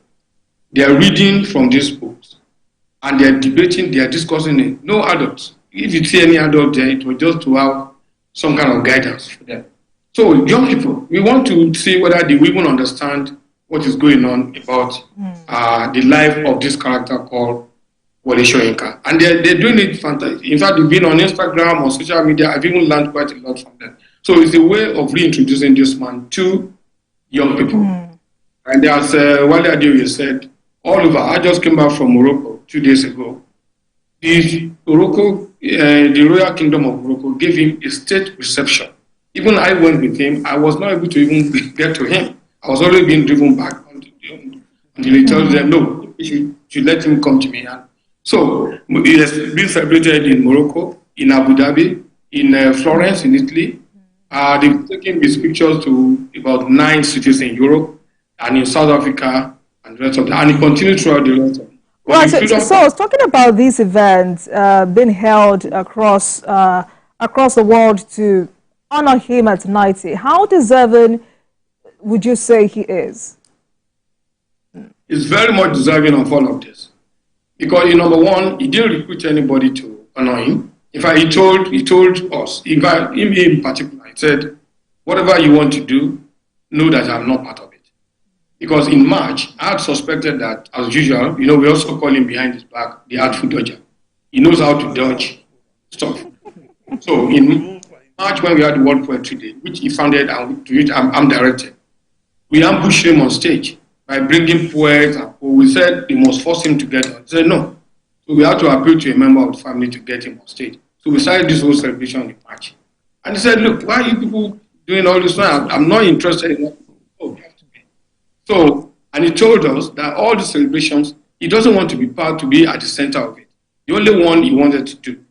They are reading from these books, and they are debating, they are discussing it. No adults. If you see any adult there, it was just to have some kind of guidance for them. So, young people, we want to see whether they even understand what is going on about the life of this character called Wole Soyinka. And they're doing it fantastic. In fact, they've been on Instagram or social media. I've even learned quite a lot from them. So it's a way of reintroducing this man to young people. And as Wole Adeoye said, all over, I just came back from Morocco 2 days ago. The Royal Kingdom of Morocco gave him a state reception. Even I went with him. I was not able to even get to him. I was already being driven back until he tells them, no, you should let him come to me. And so it has been celebrated in Morocco, in Abu Dhabi, in Florence, in Italy. They've taken these pictures to about 9 cities in Europe and in South Africa and the rest of them. And it continues throughout the rest of them. Well, so I was talking about these events being held across the world to honor him at 90. How deserving would you say he is? He's very much deserving of all of this. Because, number one, he didn't recruit anybody to honor him. In fact, he told us, in fact, him in particular, he said, whatever you want to do, know that I'm not part of it. Because in March, I had suspected that, as usual, we also call him behind his back, the artful dodger. He knows how to dodge stuff. So in March, when we had the World Poetry Day, which he founded and to which I'm directed, we ambushed him on stage by bringing poets. And we said we must force him to get on. He said no. So we had to appeal to a member of the family to get him on stage. So we started this whole celebration in March. And he said, look, why are you people doing all this? I'm not interested in that. Oh, you have to be. So, and he told us that all the celebrations, he doesn't want to be at the center of it. The only one he wanted to do,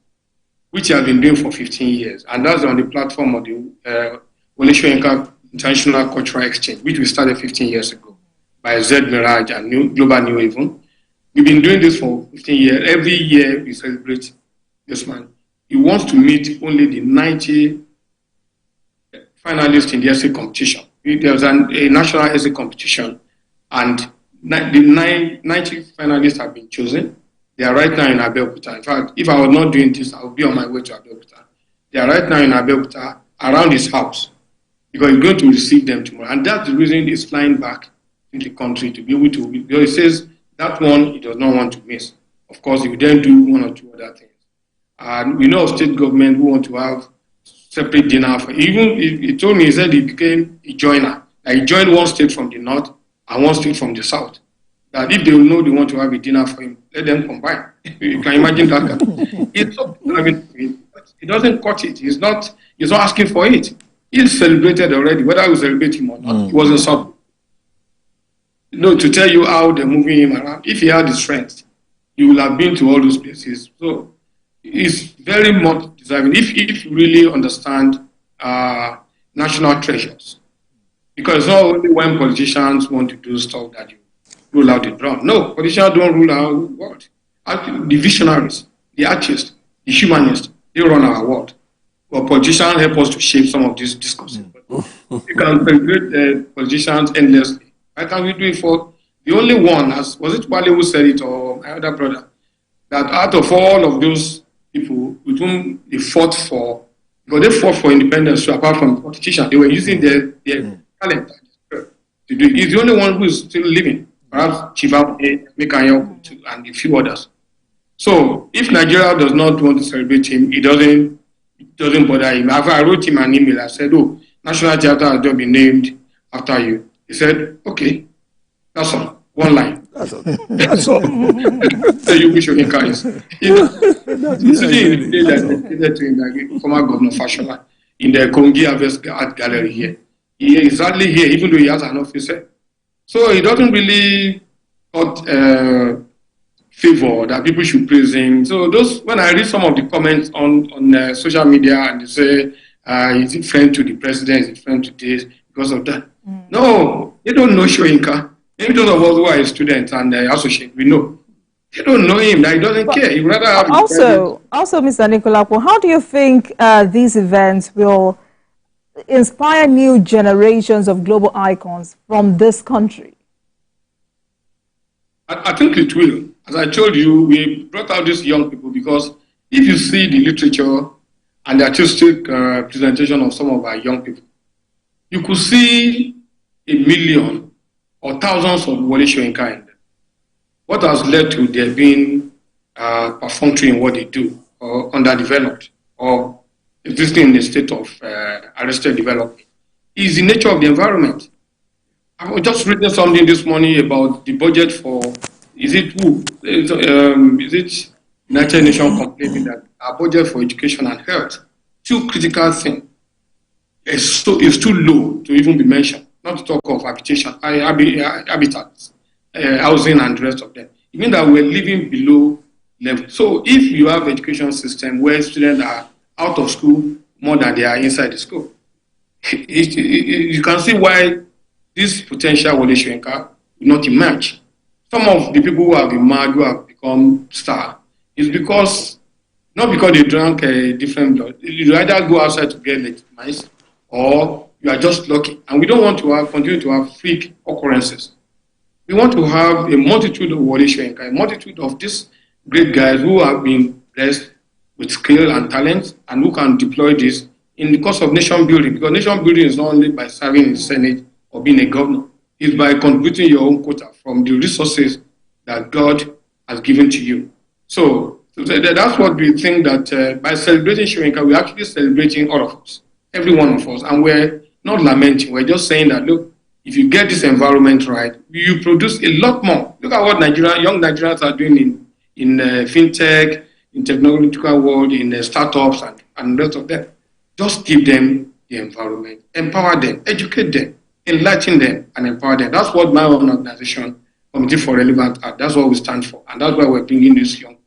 which he has been doing for 15 years, and that's on the platform of the Wole Soyinka International Cultural Exchange, which we started 15 years ago by Z Mirage and Global New Haven. We've been doing this for 15 years. Every year we celebrate this man. He wants to meet only the 90 finalists in the essay competition. There was a national essay competition, and the 90 finalists have been chosen. They are right now in Abeokuta. In fact, if I was not doing this, I would be on my way to Abeokuta. They are right now in Abeokuta, around his house, because he's going to receive them tomorrow. And that's the reason he's flying back in the country to be able to, because he says that one he does not want to miss. Of course, he will then do one or two other things. And we know of state government who want to have separate dinner for him. Even he told me, he said he became a joiner. Like he joined one state from the north and one state from the south. That if they know they want to have a dinner for him, let them combine. You can imagine that. It's so, he doesn't cut it. He's not asking for it. He's celebrated already, whether we celebrate him or not. He wasn't so. To tell you how they're moving him around. If he had the strength, he would have been to all those places. So he's very much deserving. If you really understand national treasures, because it's not only when politicians want to do stuff that you rule out the drum. No, politicians don't rule out the world. The visionaries, the artists, the humanists, they run our world. But politicians help us to shape some of these discourses. You can celebrate politicians endlessly. Why can't we do it for the only one, was it Wale who said it, or my other brother, that out of all of those people with whom they fought for, because they fought for independence, so apart from politicians, they were using their talent to do it. He's the only one who is still living. Perhaps Chivabe, Mekanyo, and a few others. So if Nigeria does not want to celebrate him, it doesn't bother him. I wrote him an email. I said, "Oh, National Theatre has just been named after you." He said, "Okay, that's all. One line." That's all. That's all. So you wish your guys. He's sitting in the place that to him, like former Governor Fashola, in the Kongi Harvest Art Gallery here. He is hardly here, even though he has an officer. So he doesn't really got favor that people should praise him. So when I read some of the comments on social media and they say, is it friend to the president, is it friend to this, because of that? No, they don't know Soyinka. Maybe those of us who are students and associates, we know. They don't know him, that he doesn't care. He rather have also, Mr. Nikolapo, how do you think these events will inspire new generations of global icons from this country? I think it will. As I told you, we brought out these young people because if you see the literature and the artistic presentation of some of our young people, you could see 1 million or thousands of Wole Soyinka in them. What has led to their being perfunctory in what they do, or underdeveloped, or existing in a state of arrested development, is the nature of the environment. I was just reading something this morning about the budget for, is it United Nations complaining that our budget for education and health, two critical things, is too low to even be mentioned, not to talk of habitats, housing and the rest of them. It means that we're living below level. So if you have an education system where students are out of school more than they are inside the school, you can see why this potential Wole Soyinka will not emerge. Some of the people who have emerged, who have become stars, is because, not because they drank a different blood. You either go outside to get legitimized, or you are just lucky. And we don't want to continue to have freak occurrences. We want to have a multitude of Wole Soyinka, a multitude of these great guys who have been blessed with skill and talent, and who can deploy this in the course of nation building. Because nation building is not only by serving in the Senate or being a governor. is by contributing your own quota from the resources that God has given to you. So that's what we think, that by celebrating Soyinka, we're actually celebrating all of us, every one of us, and we're not lamenting. We're just saying that, look, if you get this environment right, you produce a lot more. Look at what young Nigerians are doing in fintech, in technological world, in startups, and lots of them. Just give them the environment, empower them, educate them, enlighten them, and empower them. That's what my own organization, Committee for Relevant Art, that's what we stand for. And that's why we're bringing this young people,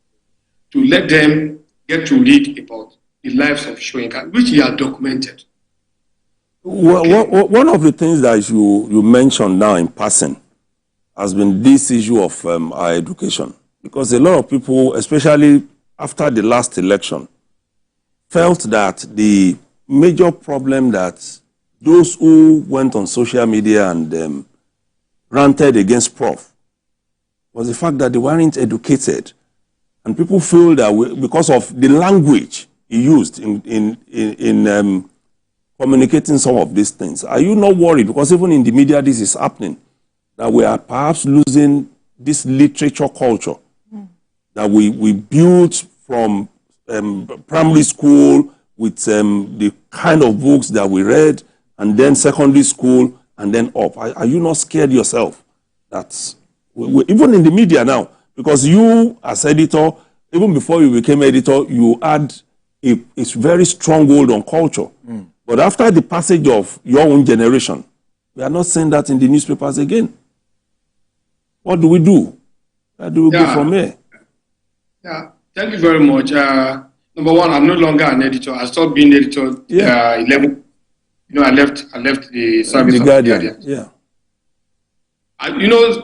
to let them get to read about the lives of Soyinka, which he has documented. One of the things that you mentioned now in passing has been this issue of our education. Because a lot of people, especially after the last election, felt that the major problem that those who went on social media and ranted against Prof was the fact that they weren't educated. And people feel that because of the language he used in communicating some of these things. Are you not worried? Because even in the media, this is happening, that we are perhaps losing this literature culture that we built from primary school with the kind of books that we read, and then secondary school, and then up. Are you not scared yourself that even in the media now, because you as editor, even before you became editor, you had a very strong hold on culture. But after the passage of your own generation, we are not seeing that in the newspapers again. What do we do? Where do we go from here? Yeah, thank you very much. Number one, I'm no longer an editor. I stopped being editor 11. I left the service of the Guardian. Yeah.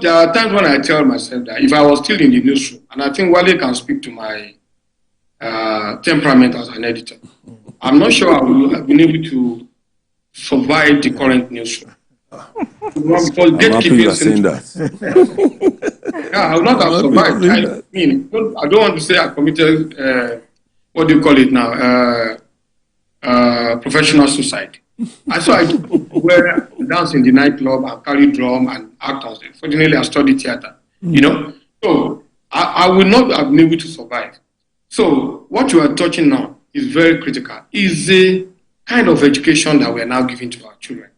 There are times when I tell myself that if I was still in the newsroom, and I think Wole can speak to my temperament as an editor, I'm not sure I would have been able to survive the current newsroom. Because gatekeeping saying that. I would not have survived. I don't want to say I committed, what do you call it now, professional suicide. I where I dance in the nightclub and carry drum and act on stage. Fortunately, I studied theater, So I would not have been able to survive. So what you are touching now is very critical. Is a kind of education that we are now giving to our children.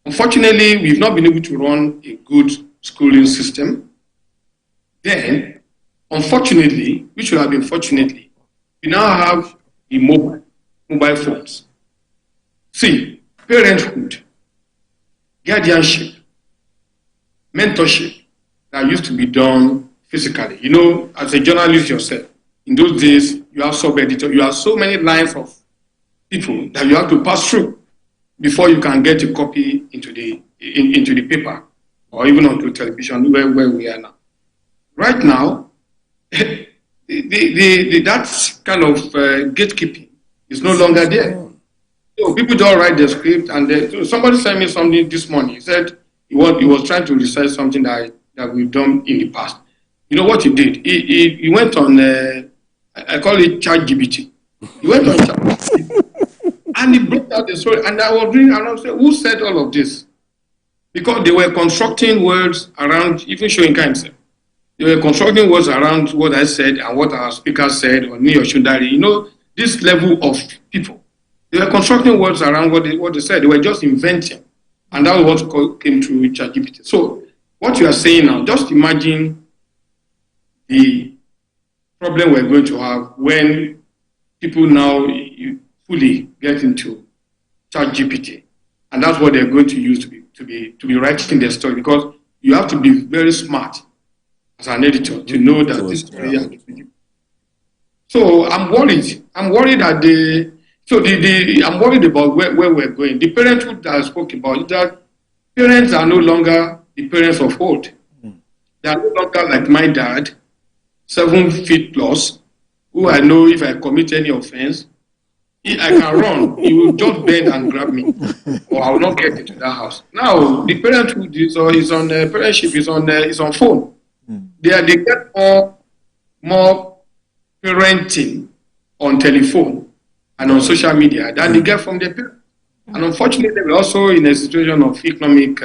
Unfortunately, we've not been able to run a good schooling system. Then, unfortunately, which should have been fortunately, we now have the mobile phones. See, parenthood, guardianship, mentorship that used to be done physically. As a journalist yourself, in those days, you have sub-editor, you have so many lines of people that you have to pass through before you can get a copy into the paper or even onto television, where we are now. Right now, that kind of gatekeeping is no longer there. So people don't write the script, and somebody sent me something this morning. He said he was trying to research something that we've done in the past. You know what he did? He went on, I call it ChatGPT. He went on ChatGPT and he brought out the story. And I was reading and I was saying, who said all of this? Because they were constructing words around, even Soyinka himself. They were constructing words around what I said and what our speaker said, or me or Shundari. This level of people. They were constructing words around what they said. They were just inventing. And that was what came through ChatGPT. So what you are saying now, just imagine the problem we're going to have when people now fully get into ChatGPT. And that's what they're going to use to be writing their story, because you have to be very smart as an editor to know that this story has to be. So I'm worried. I'm worried that I'm worried about where we're going. The parenthood that I spoke about, that parents are no longer the parents of old. They are no longer like my dad, 7 feet plus, who I know if I commit any offense, I can run. He will just bend and grab me, or I will not get into that house. Now the parenthood is on parentship is on phone. They get more parenting on telephone and on social media than they get from their parents. And unfortunately, we're also in a situation of economic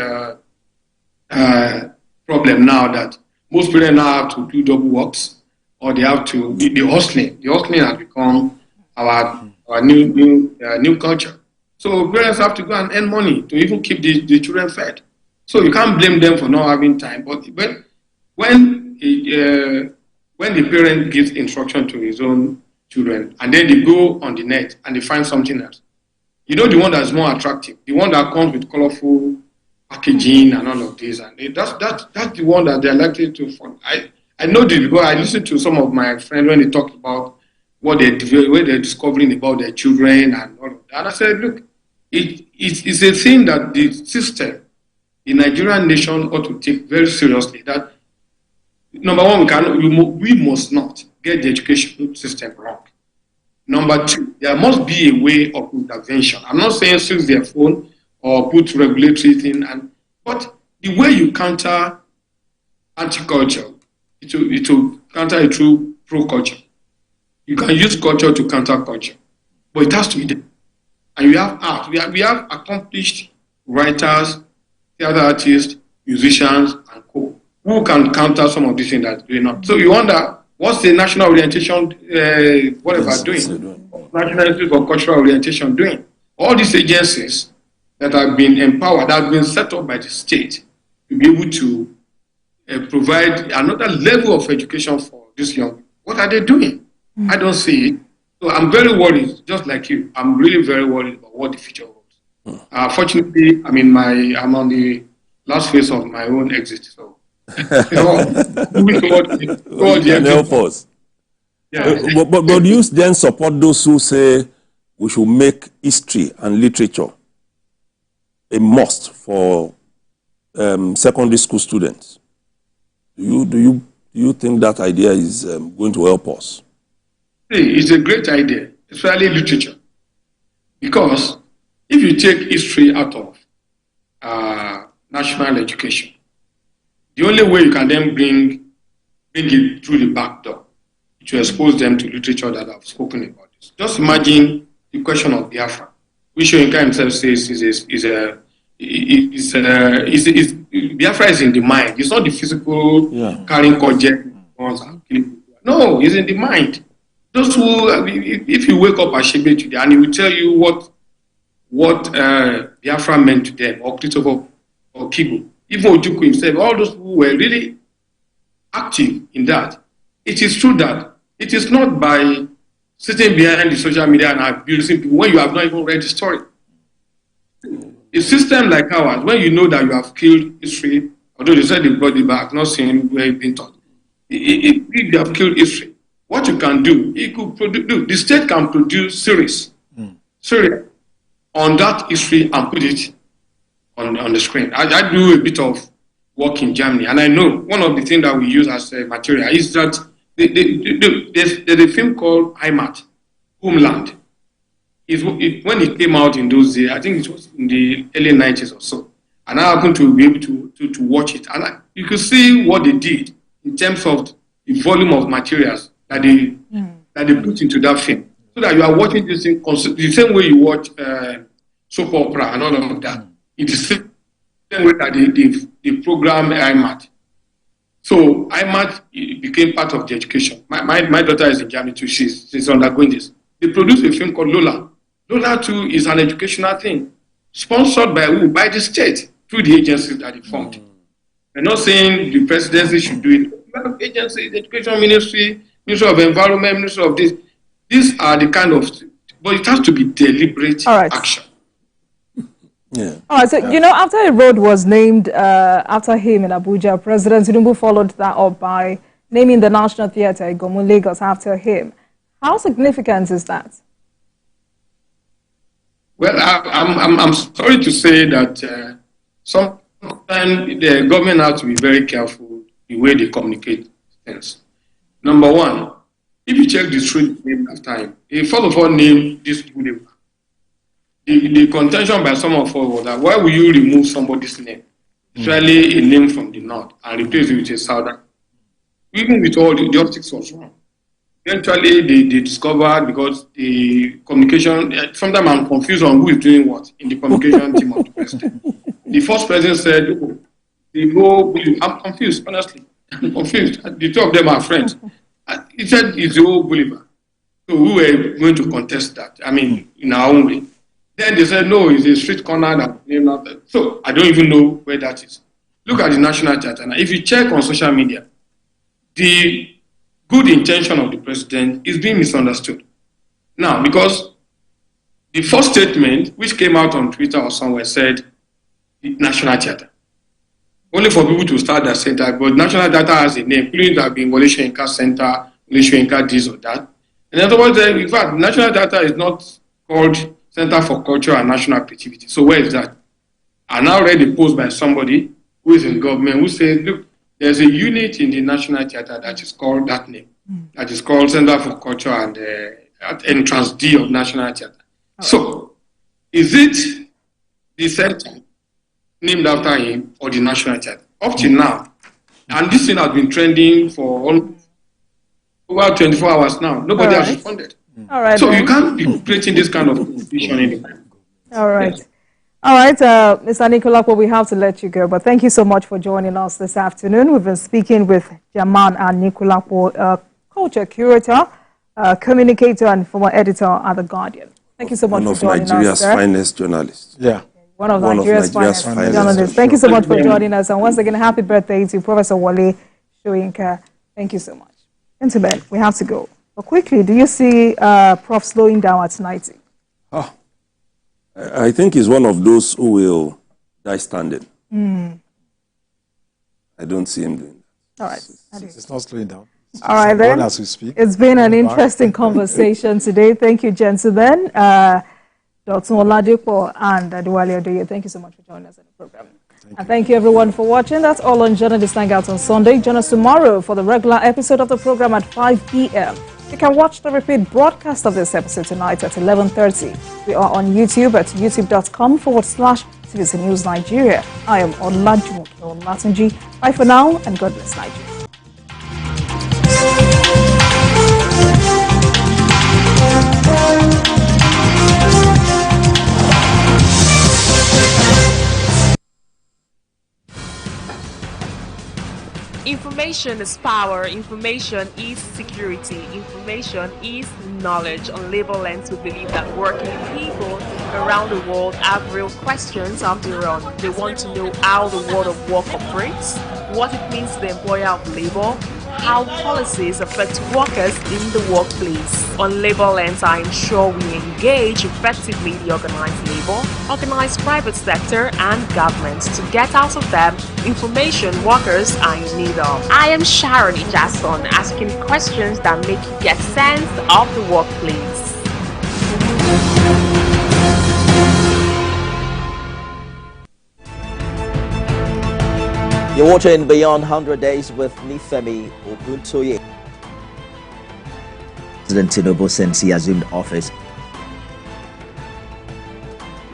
problem now that most parents now have to do double works, or they have to the hustling. The hustling has become our new culture. So parents have to go and earn money to even keep the children fed. So you can't blame them for not having time. But when the parent gives instruction to his own children, and then they go on the net and they find something else, you know, the one that's more attractive, the one that comes with colorful packaging and all of this, and that's the one that they're likely to follow. I know this because I listened to some of my friends when they talked about what they're discovering about their children and all of that. And I said, look, it's a thing that the system, the Nigerian nation, ought to take very seriously. That number one, we must not get the education system wrong. Number two, there must be a way of intervention. I'm not saying seize their phone or put regulatory thing, but the way you counter anti-culture, it will counter it through pro-culture. You can use culture to counter culture, but it has to be there. And we have art. We have accomplished writers, theater artists, musicians, and co. Who can counter some of these things that's going on. So you wonder, what's the national orientation, doing? National Institute for Cultural Orientation doing? All these agencies that have been empowered, that have been set up by the state to be able to provide another level of education for this young people. What are they doing? I don't see it. So I'm very worried, just like you. I'm really very worried about what the future holds. Fortunately, I'm on the last phase of my own exit. So, moving toward the help us. Yeah. But do you then support those who say we should make history and literature a must for secondary school students? Do you think that idea is going to help us? It's a great idea, especially literature. Because if you take history out of national education, the only way you can then bring it through the back door to expose them to literature that I've spoken about this. Just imagine the question of Biafra, which Soyinka himself says Biafra is in the mind. It's not the physical carrying project. No, it's in the mind. Those who, if you wake up at Shebe today and he will tell you what Biafra meant to them, or Christopher or Kibu, even Ojukwu himself, all those who were really active in that, it is true that it is not by sitting behind the social media and abusing people when you have not even read the story. A system like ours, when you know that you have killed history, although they said they brought it back, not saying where it's been taught, if you have killed history, what you can do, the state can produce series on that history and put it on the screen. I do a bit of work in Germany, and I know one of the things that we use as a material is that there's a film called Heimat, Homeland. When it came out in those days, I think it was in the early 90s or so, and I happened to be able to watch it. And you could see what they did in terms of the volume of materials that they put into that film. So that you are watching this thing the same way you watch soap opera and all of that. It's the same way that they program IMAT. So IMAT became part of the education. My daughter is in Germany too. She's undergoing this. They produced a film called Lola. Lola too is an educational thing. Sponsored by who? By the state, through the agencies that they formed. We're not saying the presidency should do it. We have agencies, the education ministry, Ministry of Environment, Ministry of this. These are the kind of, but it has to be deliberate action. Yeah. All right, so, after a road was named after him in Abuja, President Tinubu followed that up by naming the National Theatre Igomu, Lagos, after him. How significant is that? Well, I'm sorry to say that sometimes the government has to be very careful the way they communicate things. Number one, if you check the street name after him, he first of all named this people. The contention by some of us was that why will you remove somebody's name, especially a name from the north, and replace it with a southern? Even with all the optics was wrong. Eventually, they discovered, because the communication, sometimes I'm confused on who is doing what in the communication team of the president. The first president said, the whole bully. I'm confused, honestly. I'm confused. The two of them are friends. He said he's the whole Bolivar. So we were going to contest that. I mean, in our own way. Then they said, no, it's a street corner that. So I don't even know where that is. Look at the national charter. Now, if you check on social media, the good intention of the president is being misunderstood. Now, because the first statement, which came out on Twitter or somewhere, said the national charter. Only for people to start that center, but national data has a name, including that being Wole Soyinka Center, Wole Soyinka this or that. In other words, in fact, national data is not called Center for Culture and National Creativity. So where is that? I now read a post by somebody who is in government who said, look, there's a unit in the national theater that is called that name, that is called Center for Culture and Entrance D of National Theater. So, is it the center named after him or the national theater? Up till now, and this thing has been trending for over 24 hours now. Nobody has responded. All right. So you can't be creating this kind of confusion anymore. All right. Yes. All right, Mr. Nikolapo, we have to let you go, but thank you so much for joining us this afternoon. We've been speaking with Jaman and Nikolapo, culture curator, communicator, and former editor at The Guardian. Thank you so much for joining us. One of Nigeria's finest journalists. Yeah. One of Nigeria's finest journalists. Thank you so much for joining us. And once again, happy birthday to Professor Wole Soyinka. Thank you so much. Gentlemen, we have to go. But quickly, do you see Prof slowing down at 90? Oh. I think he's one of those who will die standing. I don't see him doing that. All right. It's not slowing down. All right, then. As we speak. It's been an interesting conversation today. Thank you, gentlemen. Dr. Oladipo and Adewale Odoye, thank you so much for joining us in the program. Thank you, everyone, for watching. That's all on Journalist Hangout on Sunday. Join us tomorrow for the regular episode of the program at 5 p.m. You can watch the repeat broadcast of this episode tonight at 11:30. We are on YouTube at youtube.com/TVC News Nigeria. I am Olajumoke Olatunji. Bye for now, and God bless Nigeria. Information is power, information is security, information is knowledge. On Labor Lens, we believe that working people around the world have real questions of their own. They want to know how the world of work operates, what it means to the employer of labor, how policies affect workers in the workplace. On Labor Lens, I ensure we engage effectively the organized labor, organized private sector, and government to get out of them information workers are in need of. I am Sharon Ijason, asking questions that make you get sense of the workplace. You're watching Beyond 100 Days with Nifemi Oguntoye. President Tinubu, since he assumed office,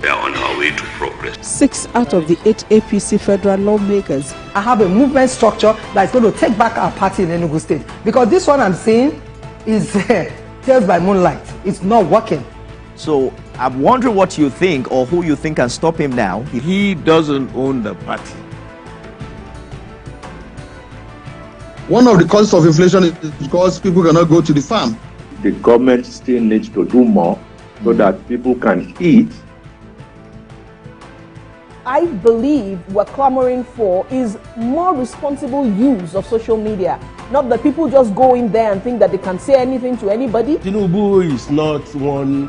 we are on our way to progress. 6 out of the 8 APC federal lawmakers. I have a movement structure that's going to take back our party in Enugu State. Because this one I'm seeing is tales by moonlight. It's not working. So I'm wondering what you think, or who you think can stop him now. He doesn't own the party. One of the causes of inflation is because people cannot go to the farm. The government still needs to do more so that people can eat. I believe what we're clamoring for is more responsible use of social media. Not that people just go in there and think that they can say anything to anybody. Tinubu is not one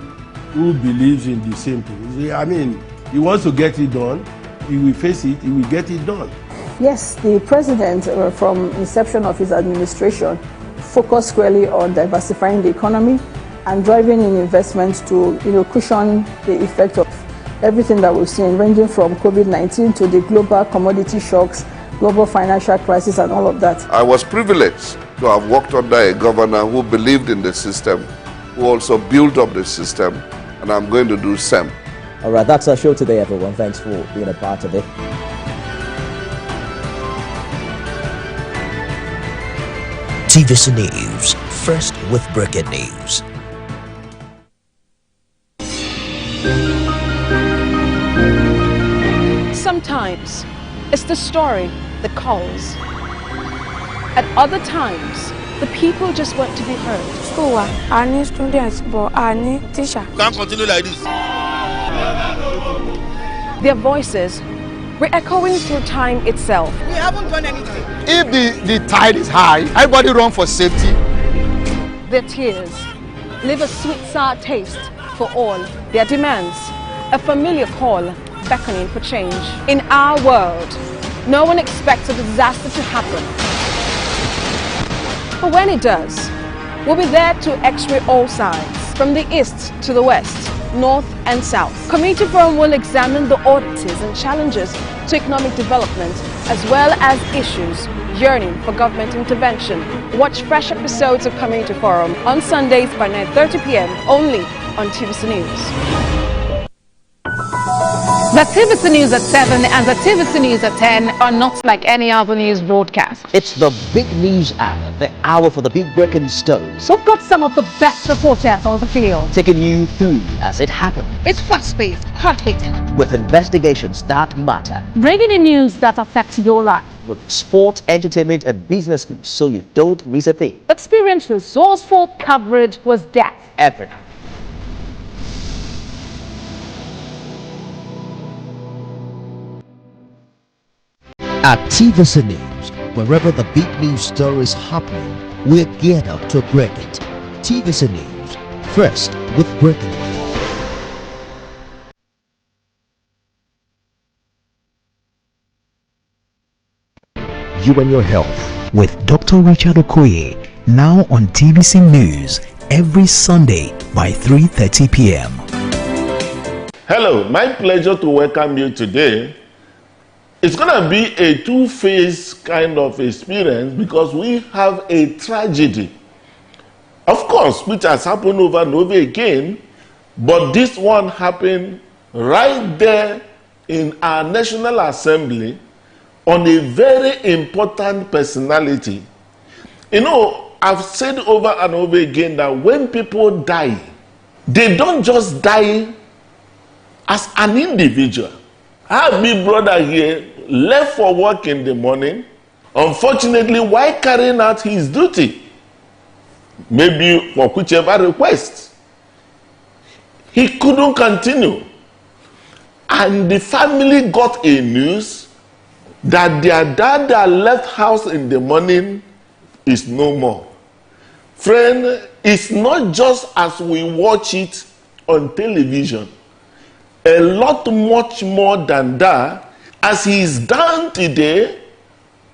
who believes in the same thing. I mean, he wants to get it done. He will face it. He will get it done. Yes, the president, from inception of his administration, focused squarely on diversifying the economy and driving in investments to, cushion the effect of everything that we've seen, ranging from COVID-19 to the global commodity shocks, global financial crisis, and all of that. I was privileged to have worked under a governor who believed in the system, who also built up the system, and I'm going to do the same. All right, that's our show today, everyone. Thanks for being a part of it. TVC News, first with breaking news. Sometimes It's the story that calls. At other times, the people just want to be heard. School, I need students, but I need teacher. Can't continue like this. Their voices re-echoing through time itself. We haven't done anything. If the tide is high, everybody run for safety. Their tears leave a sweet sour taste for all. Their demands, a familiar call beckoning for change. In our world, no one expects a disaster to happen. But when it does, we'll be there to x-ray all sides, from the east to the west, north and south. Community Forum will examine the oddities and challenges to economic development, as well as issues yearning for government intervention. Watch fresh episodes of Community Forum on Sundays by 9:30 p.m. only on TVC News. The TVC News at 7 and the TVC News at 10 are not like any other news broadcast. It's the big news hour, the hour for the big breaking stories. So we've got some of the best reporters on the field, taking you through as it happens. It's fast-paced, hard-hitting, with investigations that matter. bringing in news that affects your life. With sport, entertainment, and business news, so you don't miss a thing. Experience resourceful coverage with depth. Everything. At TVC News, wherever the big news story is happening, we're geared up to break it. TVC News, first with breaking news. You and Your Health with Dr. Richard Okoye, now on TVC News every Sunday by 3:30 p.m. Hello, my pleasure to welcome you today. It's going to be a two-phase kind of experience because we have a tragedy, of course, which has happened over and over again, but this one happened right there in our National Assembly on a very important personality. You know, I've said over and over again that when people die, they don't just die as an individual. I have a big brother here, left for work in the morning, unfortunately, while carrying out his duty, maybe for whichever request, he couldn't continue. And the family got a news that their dad that left house in the morning is no more. Friend, it's not just as we watch it on television. A lot much more than that. As he is down today,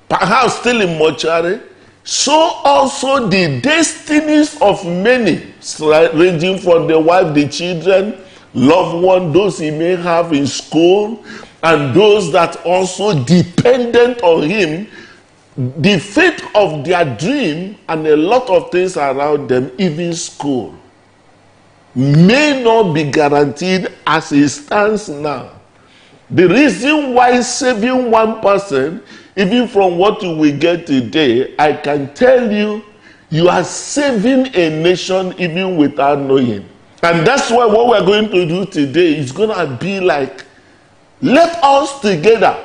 perhaps still in mortuary, so also the destinies of many, ranging from the wife, the children, loved ones, those he may have in school, and those that also dependent on him, the fate of their dream and a lot of things around them, even school, may not be guaranteed as it stands now. The reason why saving one person, even from what you will get today, I can tell you, you are saving a nation even without knowing. And that's why what we're going to do today is going to be like, let us together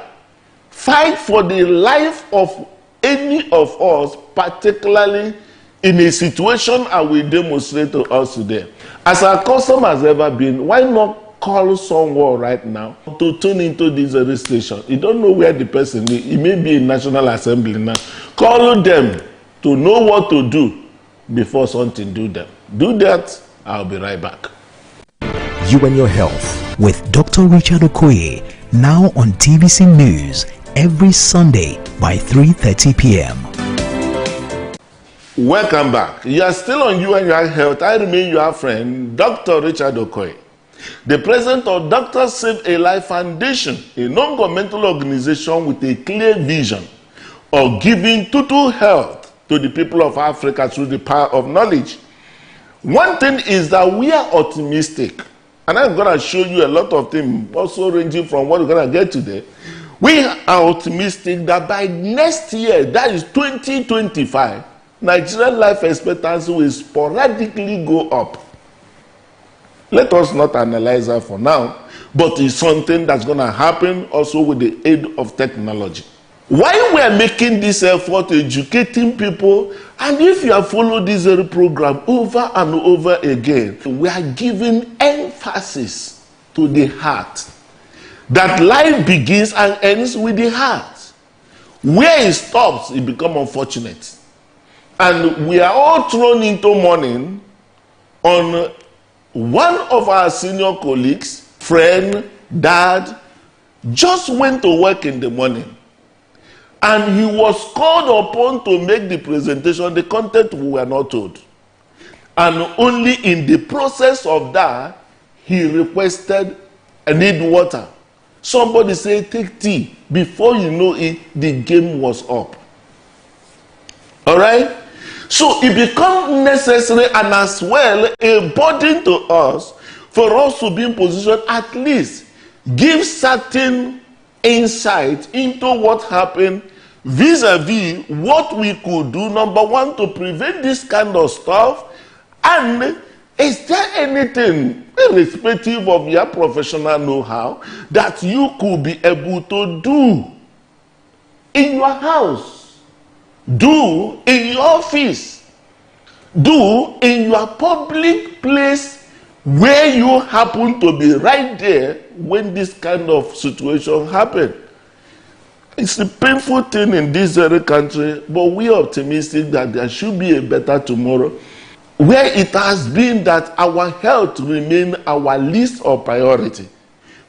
fight for the life of any of us, particularly in a situation I will demonstrate to us today. As our custom has ever been, why not call someone right now to tune into this registration? You don't know where the person is. It may be in National Assembly now. Call them to know what to do before something do them. Do that, I'll be right back. You and Your Health with Dr. Richard Okoye, now on TVC News every Sunday by 3:30 p.m. Welcome back. You are still on You and Your Health. I remain your friend, Dr. Richard Okoye, the president of Doctors Save a Life Foundation, a non-governmental organization with a clear vision of giving total health to the people of Africa through the power of knowledge. One thing is that we are optimistic, and I'm going to show you a lot of things, also ranging from what we're going to get today. We are optimistic that by next year, that is 2025, Nigerian life expectancy will sporadically go up. Let us not analyze that for now, but it's something that's going to happen also with the aid of technology. Why we are making this effort educating people, and if you have followed this very program over and over again, we are giving emphasis to the heart. That life begins and ends with the heart. Where it stops, it becomes unfortunate. And we are all thrown into mourning on one of our senior colleagues, friend, dad, just went to work in the morning. And he was called upon to make the presentation. The content we were not told. And only in the process of that, he requested, I need water. Somebody said, take tea. Before you know it, the game was up. All right? So it becomes necessary and as well a burden to us for us to be in position at least give certain insight into what happened vis-a-vis what we could do, number one, to prevent this kind of stuff. And is there anything, irrespective of your professional know-how, that you could be able to do in your house, do in your office, do in your public place where you happen to be right there when this kind of situation happened? It's a painful thing in this very country, but we are optimistic that there should be a better tomorrow, where it has been that our health remain our least of priority.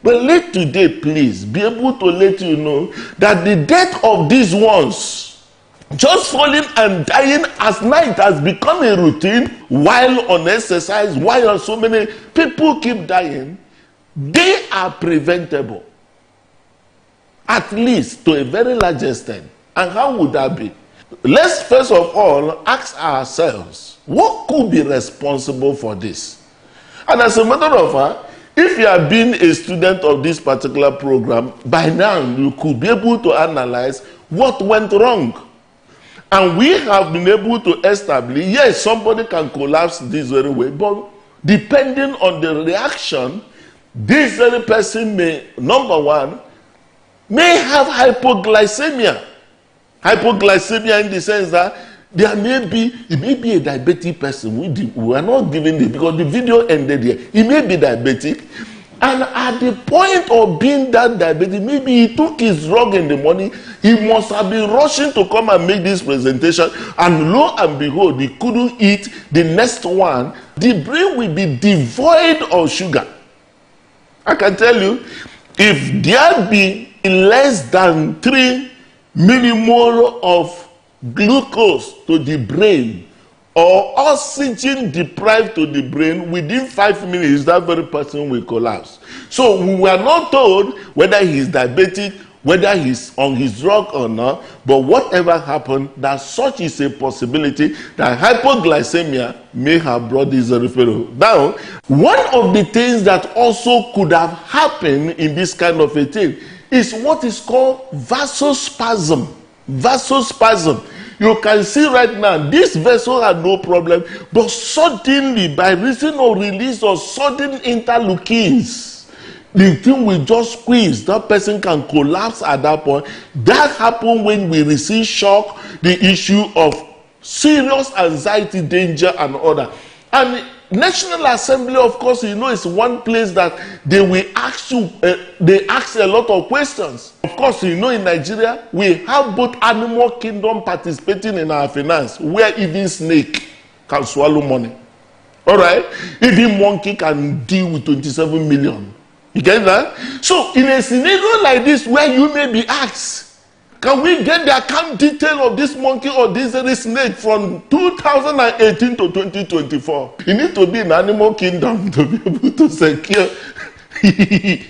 But let today, please, be able to let you know that the death of these ones, just falling and dying as night, has become a routine, while on exercise, while so many people keep dying. They are preventable, at least to a very large extent. And how would that be? Let's first of all ask ourselves, what could be responsible for this? And as a matter of fact, if you have been a student of this particular program, by now you could be able to analyze what went wrong. And we have been able to establish, yes, somebody can collapse this very way, but depending on the reaction, this very person may, number one, may have hypoglycemia. Hypoglycemia in the sense that it may be a diabetic person. We are not giving it because the video ended here. He may be diabetic, and at the point of being that diabetic, maybe he took his drug in the morning. He must have been rushing to come and make this presentation, and lo and behold, he couldn't eat the next one. The brain will be devoid of sugar. I can tell you, if there be less than 3 millimole of glucose to the brain or oxygen deprived to the brain, within 5 minutes that very person will collapse. So we were not told whether he's diabetic, whether he's on his drug or not, but whatever happened, that such is a possibility that hypoglycemia may have brought this referral. Now, one of the things that also could have happened in this kind of a thing is what is called vasospasm. Vasospasm. You can see right now, this vessel had no problem, but suddenly, by reason of release of sudden interleukins, the thing will just squeeze. That person can collapse at that point. That happened when we receive shock, the issue of serious anxiety, danger, and order. And National Assembly, of course, you know, is one place that they will ask you, they ask a lot of questions. Of course, you know, in Nigeria, we have both animal kingdom participating in our finance, where even snake can swallow money. All right? Even monkey can deal with 27 million. You get that? So, in a scenario like this, where you may be asked, can we get the account detail of this monkey or this snake from 2018 to 2024? You need to be in animal kingdom to be able to secure. You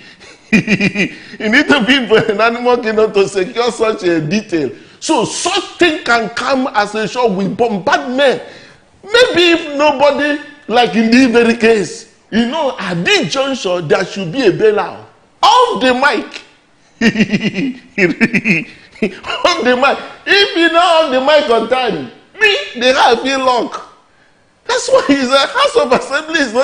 need to be in an animal kingdom to secure such a detail. So such thing can come as a shock with bombardment. Maybe if nobody, like in this very case, you know, at this juncture, there should be a bailout. Off the mic. On the mic. If you know on the mic on time, they have a lock. That's why it's a House of Assembly is not